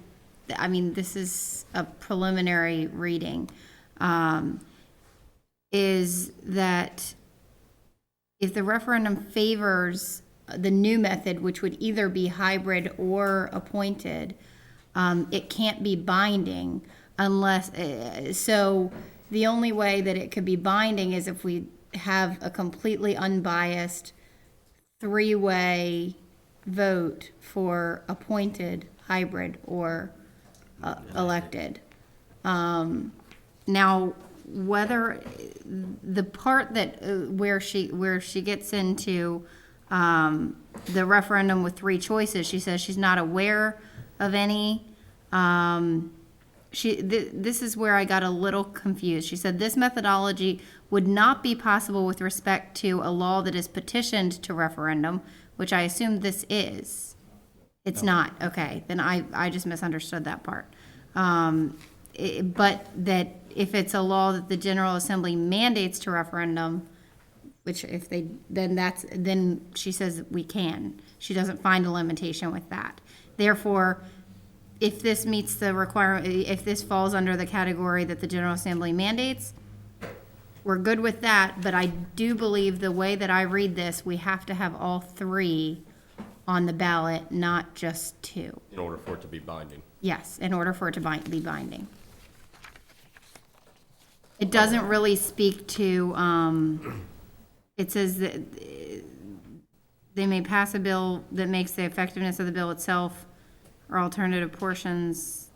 I mean this is a preliminary reading, is that if the referendum favors the new method, which would either be hybrid or appointed, it can't be binding unless, so the only way that it could be binding is if we have a completely unbiased 3-way vote for appointed, hybrid, or elected. Now, whether the part that where she gets into the referendum with 3 choices, she says she's not aware of any. This is where I got a little confused. She said this methodology would not be possible with respect to a law that is petitioned to referendum, which I assume this is. It's not. Okay, then I just misunderstood that part. But that if it's a law that the General Assembly mandates to referendum, which if they, then she says we can. She doesn't find a limitation with that. Therefore, if this meets the requirement, if this falls under the category that the General Assembly mandates, we're good with that. But I do believe the way that I read this, we have to have all 3 on the ballot, not just 2. In order for it to be binding. Yes, in order for it to be binding. It doesn't really speak to, it says that they may pass a bill that makes the effectiveness of the bill itself or alternative portions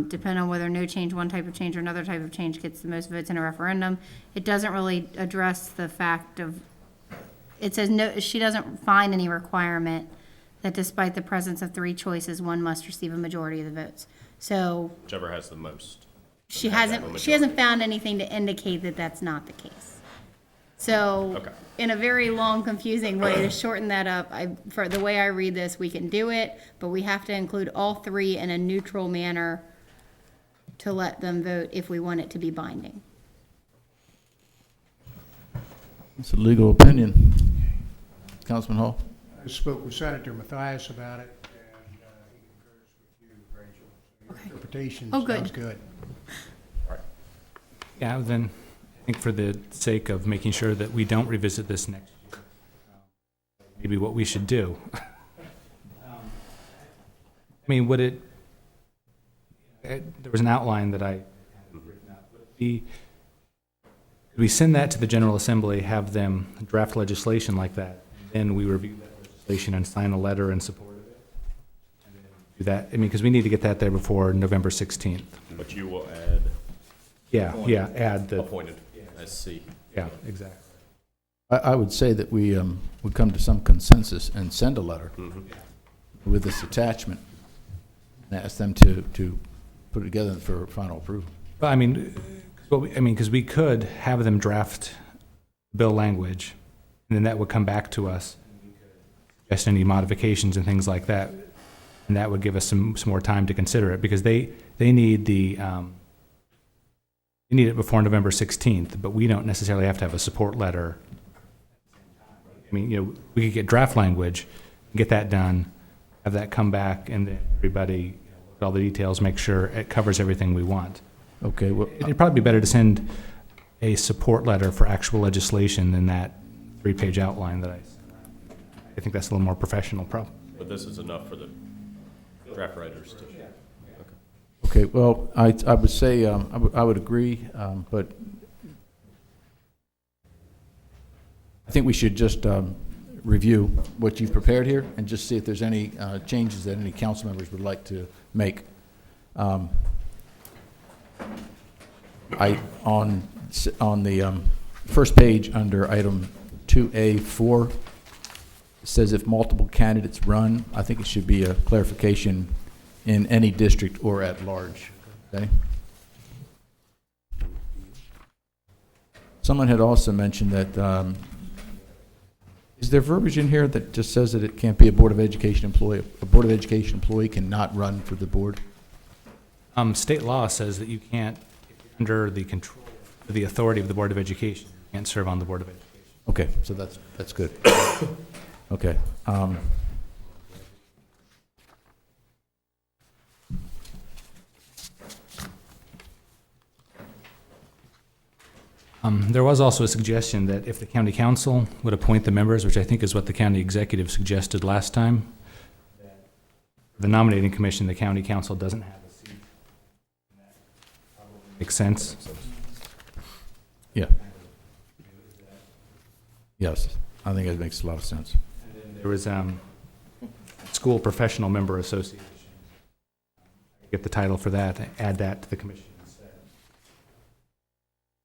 depend on whether no change, one type of change or another type of change gets the most votes in a referendum. It doesn't really address the fact of, it says no, she doesn't find any requirement that despite the presence of 3 choices, one must receive a majority of the votes. So Whichever has the most. she has to have a hasn't found anything to indicate that that's not the case. So, Okay. in a very long, confusing way, to shorten that up, for the way I read this, we can do it, but we have to include all 3 in a neutral manner to let them vote if we want it to be binding. It's a legal opinion. Councilman Hall? I spoke with Senator Mathias about it, and he concurs with you, Rachel. So your interpretation Oh, good. sounds good. Yeah, then, I think for the sake of making sure that we don't revisit this next year, maybe what we should do. I mean, would it, there was an outline that I had written out. Would we send that to the General Assembly, have them draft legislation like that, and then we review that legislation and sign a letter in support of it? And then do that, I mean, because we need to get that there before November 16th. But you will add. Yeah, add the. Appointed, SC. Yeah, exactly. I would say that we would come to some consensus and send a letter with this attachment and ask them to put it together for final approval. Well, I mean, because we could have them draft bill language, and then that would come back to us, suggest any modifications and things like that, and that would give us some more time to consider it, because they need the they need it before November 16th, but we don't necessarily have to have a support letter. I mean, we could get draft language, get that done, have that come back, and then everybody, look at all the details, make sure it covers everything we want. Okay. Well, It'd probably be better to send a support letter for actual legislation than that 3-page outline that I think that's a little more professional, probably. But this is enough for the draft writers to. okay. Well, I would say I would agree, but I think we should just review what you've prepared here and just see if there's any changes that any council members would like to make. On the first page under item 2A4, it says if multiple candidates run. I think it should be a clarification in any district or at large. Okay. Someone had also mentioned that is there verbiage in here that just says that it can't be a Board of Education employee? A Board of Education employee cannot run for the board? State law says that you can't, under the control, the authority of the Board of Education, you can't serve on the Board of Education. Okay, so that's good. Okay. There was also a suggestion that if the county council would appoint the members, which I think is what the county executive suggested last time, the nominating commission, the county council doesn't have a seat. Makes sense? Yeah. Yes, I think it makes a lot of sense. There was School Professional Member Association. Get the title for that, add that to the commission instead.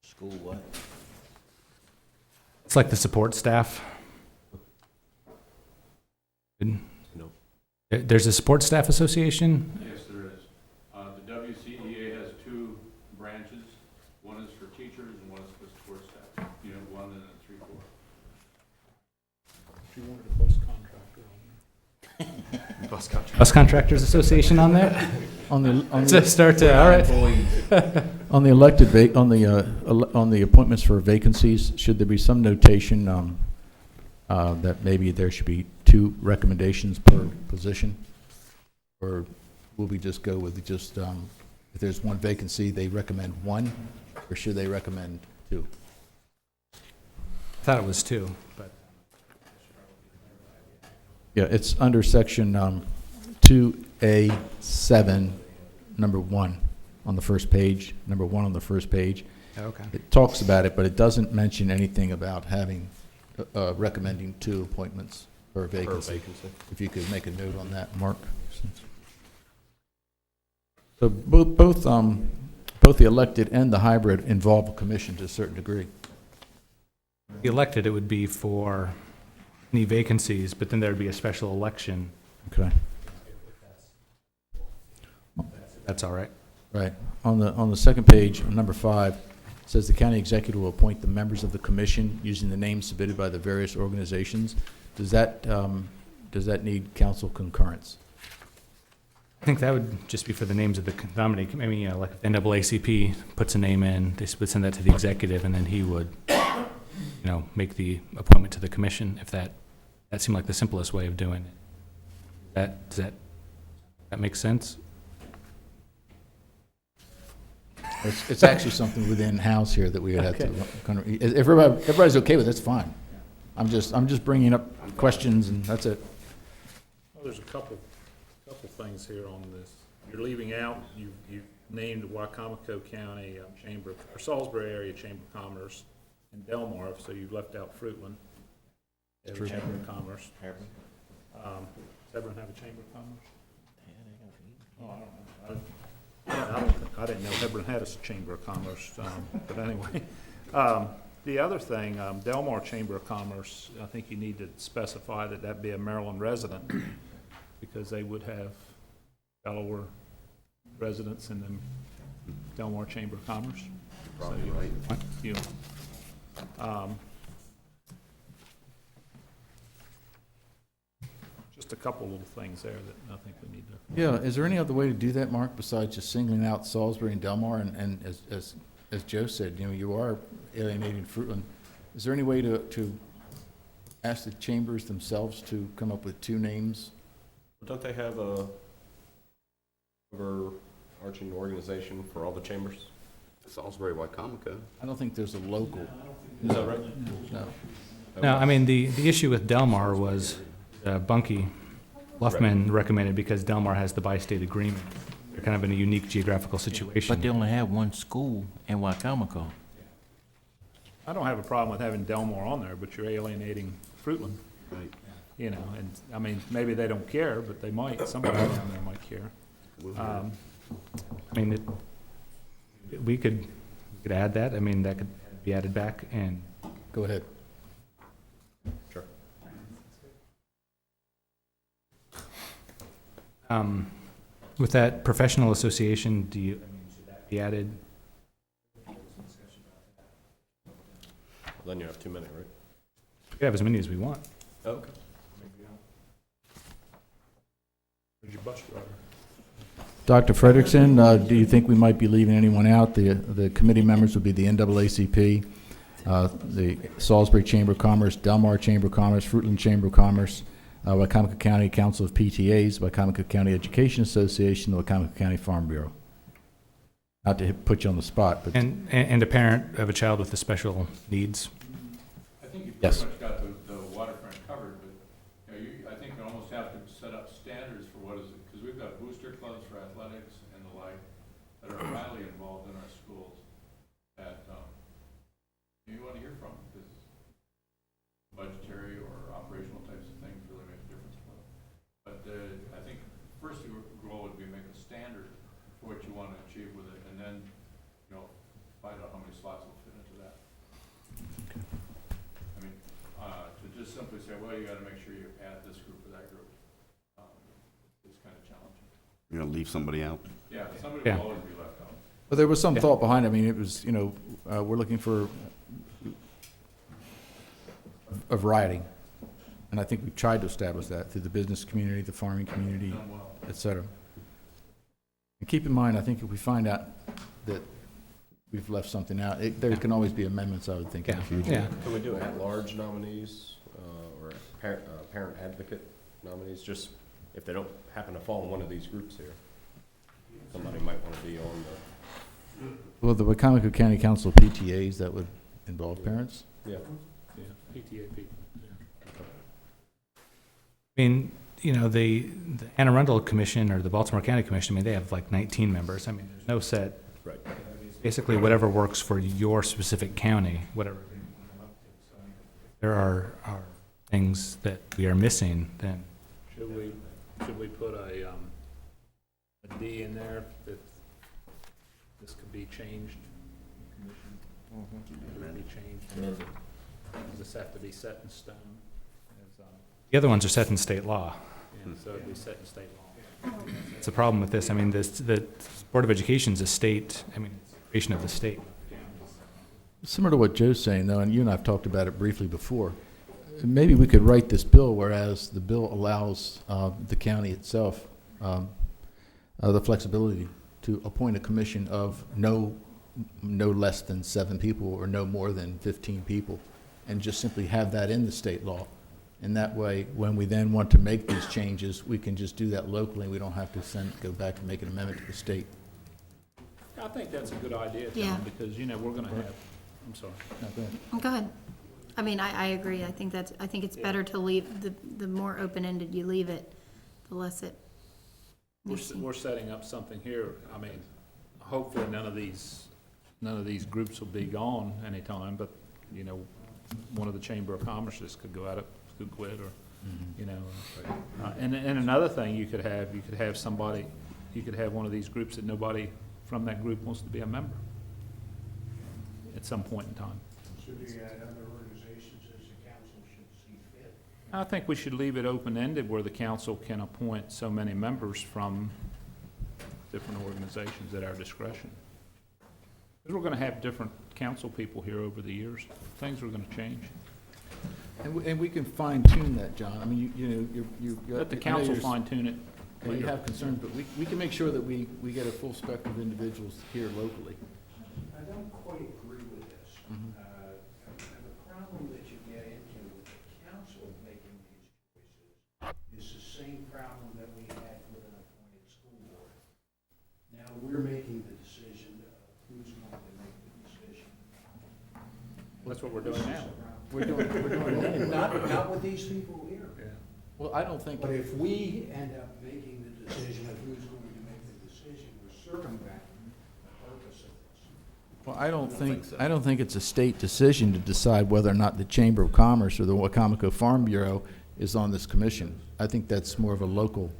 School what? It's like the support staff. No. There's a support staff association? Yes, there is. The WCEA has 2 branches. One is for teachers and one is for support staff. You have 1 and then 3/4. If you wanted a bus contractor on Bus Contractors Association on there? On the all right. On the elected on the appointments for vacancies, should there be some notation that maybe there should be 2 recommendations per position, or will we just go with just if there's 1 vacancy, they recommend 1, or should they recommend 2? I thought it was 2, but. Yeah, it's under section 2A7, number 1 on the first page, number 1 on the first page. Okay. It talks about it, but it doesn't mention anything about having, recommending 2 appointments per vacancy. vacancy. If you could make a note on that, Mark. So both the elected and the hybrid involve a commission to a certain degree. The elected, it would be for any vacancies, but then there'd be a special election. Okay. That's all right. Right. On the second page, on number 5, it says the county executive will appoint the members of the commission using the names submitted by the various organizations. Does that need council concurrence? I think that would just be for the names of the nominee. Maybe, you know, like NAACP puts a name in, they would send that to the executive, and then he would, you know, make the appointment to the commission. If that seemed like the simplest way of doing it. Does that make sense? It's actually something within house here that we would have to kind of. If everybody's okay with it, that's fine. I'm just bringing up questions, and that's it. Well, there's a couple things here on this. You're leaving out, you named Wycomico County Chamber, or Salisbury Area Chamber of Commerce, and Delmar, so you left out Fruitland. They have a Chamber of Commerce. Does everyone have a Chamber of Commerce? Oh, I don't know. I didn't know Hebron had a Chamber of Commerce, but anyway. The other thing, Delmar Chamber of Commerce, I think you need to specify that be a Maryland resident, because they would have Delaware residents in the Delmar Chamber of Commerce. Probably right. Just a couple little things there that I think we need to. Yeah, is there any other way to do that, Mark, besides just singling out Salisbury and Delmar? And as Joe said, you know, you are alienating Fruitland. Is there any way to ask the chambers themselves to come up with 2 names? Don't they have a overarching organization for all the chambers? Salisbury, Wycomico. I don't think there's a local. Is that right? No. No, I mean, the issue with Delmar was Bunky Luffman recommended, because Delmar has the bi-state agreement. They're kind of in a unique geographical situation. But they only have one school in Wycomico. I don't have a problem with having Delmar on there, but you're alienating Fruitland. Right. You know, and, I mean, maybe they don't care, but they might. Somebody down there might care. I mean, we could add that. I mean, that could be added back, and Go ahead. Sure. With that professional association, should that be added? Well, then you have too many, right? We could have as many as we want. Oh, okay. Where's your bus driver? Dr. Frederickson, do you think we might be leaving anyone out? The committee members would be the NAACP, the Salisbury Chamber of Commerce, Delmar Chamber of Commerce, Fruitland Chamber of Commerce, Wycomico County Council of PTAs, Wycomico County Education Association, the Wycomico County Farm Bureau. Not to put you on the spot, but And a parent of a child with the special needs. I think you've Yes. pretty much got the waterfront covered, but, you know, I think you almost have to set up standards for what is it, because we've got booster clubs for athletics and the like that are highly involved in our schools that, you want to hear from, because budgetary or operational types of things really make a difference for them. But, I think first your goal would be make a standard for what you want to achieve with it, and then, you know, find out how many slots will fit into that. I mean, to just simply say, well, you gotta make sure you add this group or that group, is kind of challenging. You're gonna leave somebody out. Yeah, somebody Yeah. will always be left out. But there was some thought behind it. I mean, it was, you know, we're looking for a variety. And I think we've tried to establish that through the business community, the farming community, et cetera. And keep in mind, I think if we find out that we've left something out, there can always be amendments, I would think, in the future. Yeah. Can we do at-large nominees, or parent advocate nominees, just if they don't happen to fall in one of these groups here? Somebody might want to be on the... Well, the Wycomico County Council of PTAs, that would involve parents? Yeah. Yeah, PTA people. I mean, you know, the Anne Arundel Commission or the Baltimore County Commission, I mean, they have like 19 members. I mean, there's no set. Right. Basically, whatever works for your specific county, whatever. There are things that we are missing, then Should we put a D in there that this could be changed? Could be changed. Does this have to be set in stone? As, the other ones are set in state law. so it'd be set in state law. It's a problem with this. I mean, the Board of Education is a state, I mean, it's a creation of the state. Similar to what Joe's saying, though, and you and I have talked about it briefly before, maybe we could write this bill, whereas the bill allows the county itself the flexibility to appoint a commission of no less than 7 people or no more than 15 people, and just simply have that in the state law. And that way, when we then want to make these changes, we can just do that locally. We don't have to go back and make an amendment to the state. I think that's a good idea, Yeah. Tom, because, we're gonna have, I'm sorry. No, go ahead. Go ahead. I mean, I agree. I think it's better to leave, the more open-ended you leave it, the less it. We're setting up something here. I mean, hopefully none of these groups will be gone anytime, but, one of the Chamber of Commerce's could go out, could quit, or, and another thing you could have somebody, you could have one of these groups that nobody from that group wants to be a member at some point in time. Should we add other organizations as the council should see fit? I think we should leave it open-ended where the council can appoint so many members from different organizations at our discretion. Because we're going to have different council people here over the years. Things are going to change. And we can fine-tune that, John. I mean, you Let the council fine-tune it. you have concerns, but we can make sure that we get a full spectrum of individuals here locally. I don't quite agree with this. The problem that you get into with the council making these choices is the same problem that we had with an appointed school board. Now, we're making the decision of who's going to make the decision. Well, that's what we're doing now. We're doing it. Not with these people here. Well, I don't think. But if we end up making the decision of who's going to make the decision, we're circumventing the purpose of this. Well, I don't think it's a state decision to decide whether or not the Chamber of Commerce or the Wacomico Farm Bureau is on this commission. I think that's more of a local,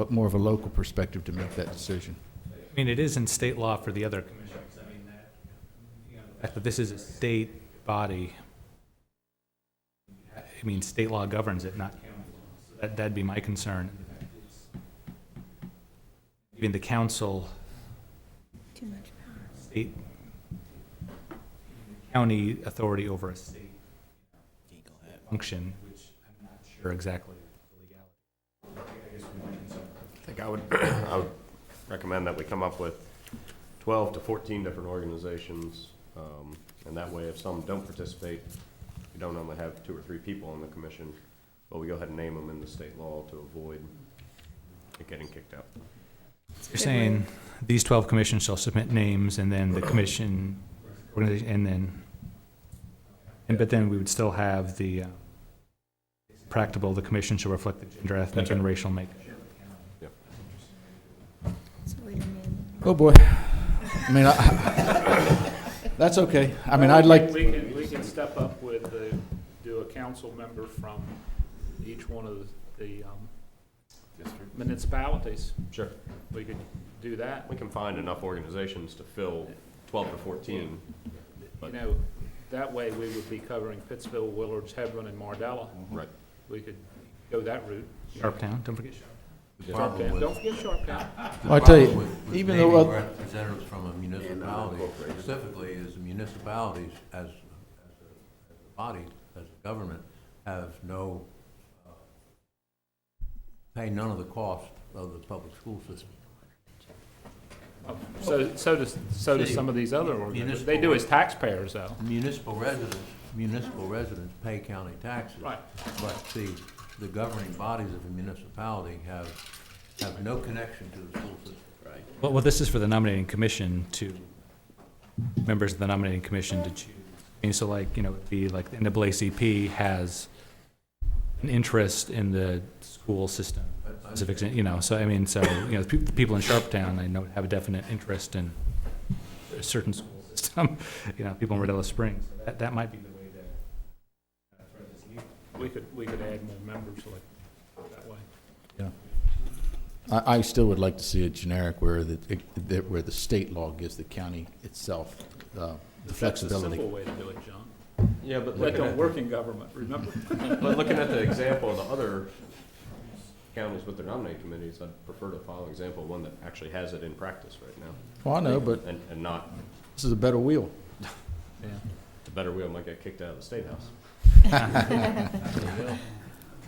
more of a local perspective to make that decision. I mean, it is in state law for the other commissions. I mean, the fact that this is a state body, I mean, state law governs it, not county law. So that'd be my concern. Even the council, Too much power. state, county authority over a state function, which I'm not sure exactly the legality. I think I would recommend that we come up with 12 to 14 different organizations, and that way if some don't participate, we don't only have 2 or 3 people on the commission, but we go ahead and name them in the state law to avoid it getting kicked out. You're saying these 12 commissions shall submit names, and then the commission, organization, but then we would still have the practicable, the commission shall reflect the gender, ethnic, and racial makeup. Oh, boy. I mean, that's okay. I mean, I'd like. We can step up with do a council member from each one of the municipalities. Sure. We could do that. We can find enough organizations to fill 12 to 14. But That way we would be covering Pittsville, Willards, Hebron, and Mardella. Right. We could go that route. Sharptown, don't forget Sharptown. Sharptown, don't forget Sharptown. Well, I tell you, even though. Naming representatives from a municipality, specifically is the municipalities as a body, as a government, have no, pay none of the cost of the public school system. So does some of these other organizations. They do as taxpayers, though. Municipal residents pay county taxes. Right. But the governing bodies of a municipality have no connection to the school system. Right. Well, this is for the nominating commission to, members of the nominating commission to choose. I mean, so like, it'd be like the NAACP has an interest in the school system. So I mean, the people in Sharptown, I know, have a definite interest in a certain school system. People in Rodella Springs. That might be the way to We could add more members like that way. Yeah. I still would like to see a generic where where the state law gives the county itself the flexibility. That's a simple way to do it, John. Yeah, but That don't work in government, remember? But looking at the example of the other counties with their nominating committees, I'd prefer to follow an example of one that actually has it in practice right now. Well, I know, but And not, this is a better wheel. Yeah. the better wheel might get kicked out of the State House.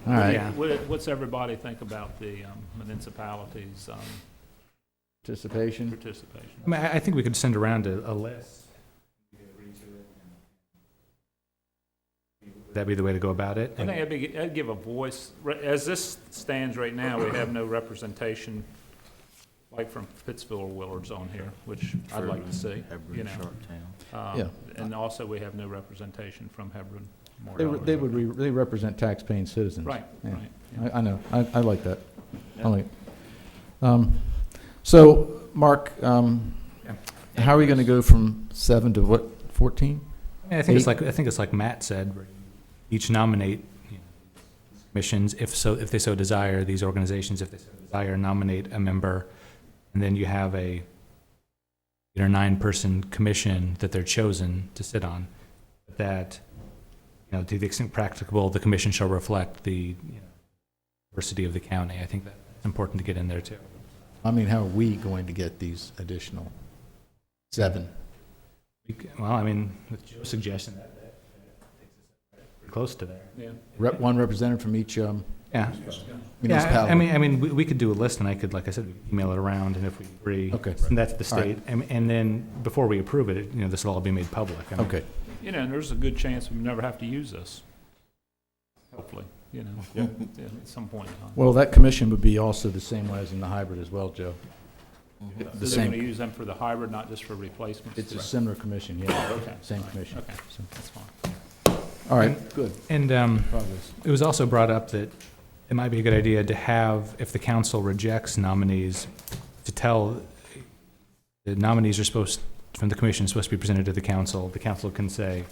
All right. Yeah. What's everybody think about the municipalities' Participation. participation? I mean, I think we could send around a list. Would that be the way to go about it? I think I'd give a voice. As this stands right now, we have no representation, like from Pittsville or Willards on here, which I'd like to see, you know. Yeah. And also, we have no representation from Hebron. They represent tax-paying citizens. Right, Yeah. right. I know. I like that. I like it. So, Mark, how are we going to go from 7 to what, 14? I think it's like Matt said. Where each nominate commissions, if they so desire. These organizations, if they so desire, nominate a member, and then you have a 8 or 9 person commission that they're chosen to sit on. That, to the extent practicable, the commission shall reflect the diversity of the county. I think that's important to get in there too. I mean, how are we going to get these additional 7? Well, I mean, with Joe's suggestion, that takes us pretty close to there. Yeah. One representative from each Yeah. municipality. I mean, we could do a list, and I could, like I said, email it around, and if we agree, Okay. send that to the All right. state, and then before we approve it, this will all be made public. I mean, Okay. And there's a good chance we never have to use this. Hopefully, at some point in time. Well, that commission would be also the same way as in the hybrid as well, Joe. The So they're same. going to use them for the hybrid, not just for replacements? It's a similar commission, yeah. Okay. Same commission. Okay, So- that's fine. All right, good. And Progress. it was also brought up that it might be a good idea to have, if the council rejects nominees, to tell the nominees from the commission supposed to be presented to the council. The council can say,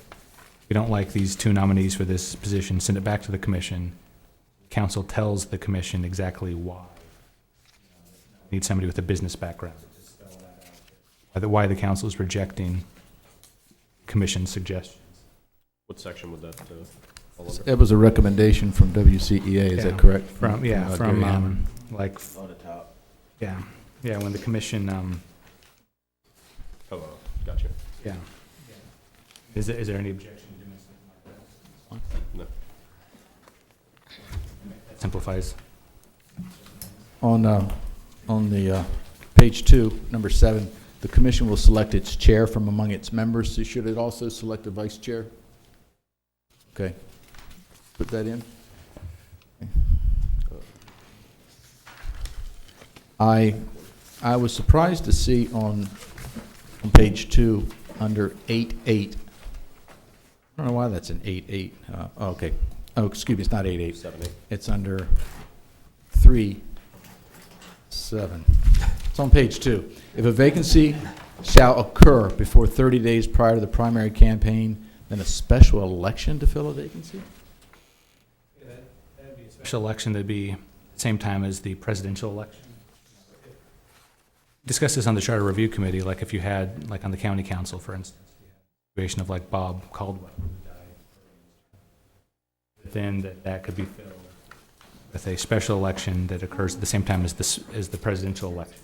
we don't like these 2 nominees for this position, send it back to the commission. Council tells the commission exactly why. Need somebody with a business background. Why the council is rejecting commission suggestions. What section would that fall under? It was a recommendation from WCEA, is that correct? From Gary Hammond. on the top. Yeah, when the commission, Gotcha. yeah. Is there any objection to doing something like that? No. That simplifies. On the page 2, number 7, the commission will select its chair from among its members. So should it also select a vice chair? Okay. Put that in. I was surprised to see on page 2, under 8.8. I don't know why that's an 8.8. Okay. Oh, excuse me, it's not 8.8. 7.8. It's under 3.7. It's on page 2. If a vacancy shall occur before 30 days prior to the primary campaign, then a special election to fill a vacancy? That'd be a special election that'd be the same time as the presidential election. Discuss this on the Charter Review Committee, like if you had, like on the county council, for instance, the situation of like Bob Caldwell, who died. Then that could be filled with a special election that occurs at the same time as the presidential election.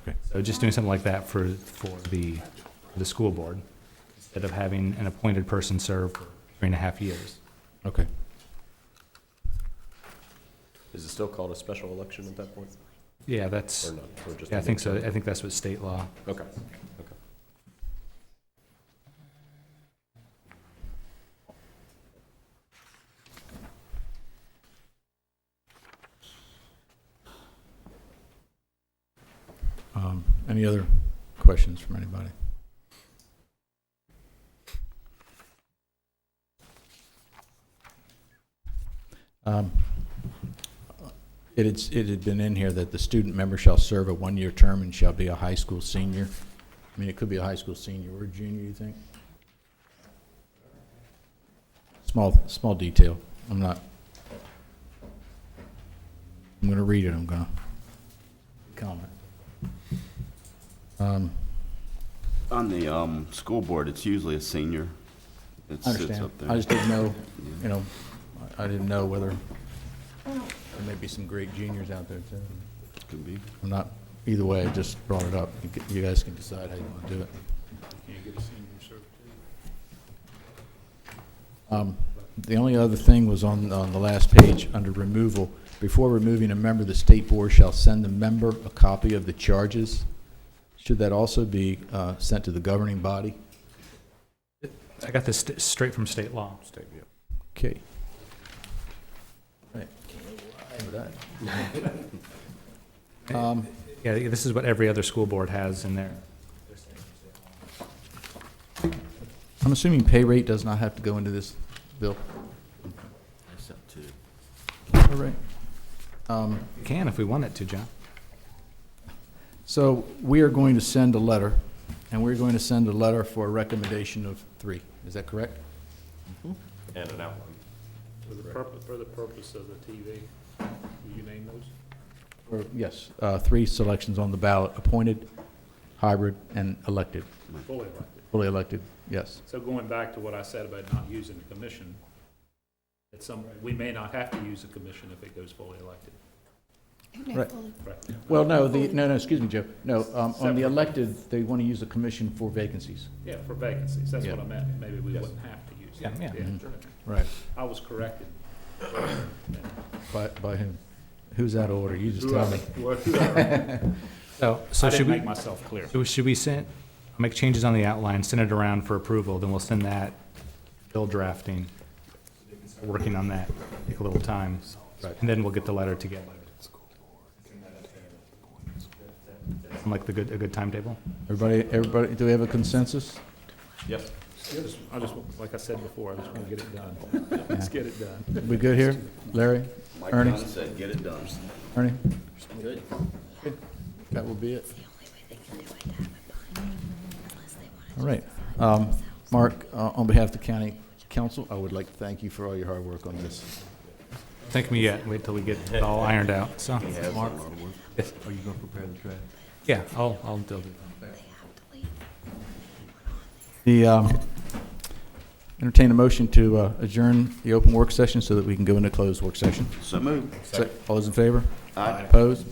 Okay. So just doing something like that for the school board, instead of having an appointed person serve for 3.5 years. Okay. Is it still called a special election at that point? Yeah, that's. Or not? Or just Yeah, I think so. election? I think that's what state law. Okay. Any other questions from anybody? It had been in here that the student member shall serve a 1-year term and shall be a high school senior. I mean, it could be a high school senior or a junior, you think? Small detail. I'm not. I'm going to read it. I'm going to comment. On the school board, it's usually a senior that I sits understand. up there. I just didn't know, you know, I didn't know whether there may be some great juniors out there too. Could be. I'm not, either way, I just brought it up. You guys can decide how you want to do it. Can you get a senior cert? The only other thing was on the last page, under removal. Before removing a member, the state board shall send the member a copy of the charges. Should that also be sent to the governing body? I got this straight from state law. Okay. Right. Yeah, this is what every other school board has in there. I'm assuming pay rate does not have to go into this bill? That's up to. All right. You can if we want it to, John. So we are going to send a letter, and we're going to send a letter for a recommendation of 3. Is that correct? And an outline. For the purpose of the TV, will you name those? Or, yes, 3 selections on the ballot: appointed, hybrid, and elected. Fully elected. Fully elected, yes. So going back to what I said about not using the commission, we may not have to use the commission if it goes fully elected. Right. Right. Well, no, excuse me, Joe. No, on the elected, they want to use the commission for vacancies. Yeah, for vacancies, that's what Yeah. I meant. Maybe we wouldn't have to use it. Yeah. Mhm. Right. I was corrected. By whom? Who's out of order? You just tell me. So I should didn't we make myself clear. should we send, make changes on the outline, send it around for approval, then we'll send that bill drafting, working on that, take a little time, and then we'll get the letter together. Sound like a good timetable? Everybody, do we have a consensus? Yes. I just, like I said before, I just want to get it done. Let's get it done. We good here? Larry? Mike Ernie? Dunn said, get it done. Ernie? Good. That will be it. All right. Mark, on behalf of the county council, I would like to thank you for all your hard work on this. Thank me yet, wait till we get it all ironed out, so. Mark, Yes. are you going to prepare the trash? Yeah, I'll do it. The, entertain a motion to adjourn the open work session so that we can go into closed work session. So moved. All those in favor? Aye. Opposed?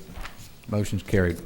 Motion's carried.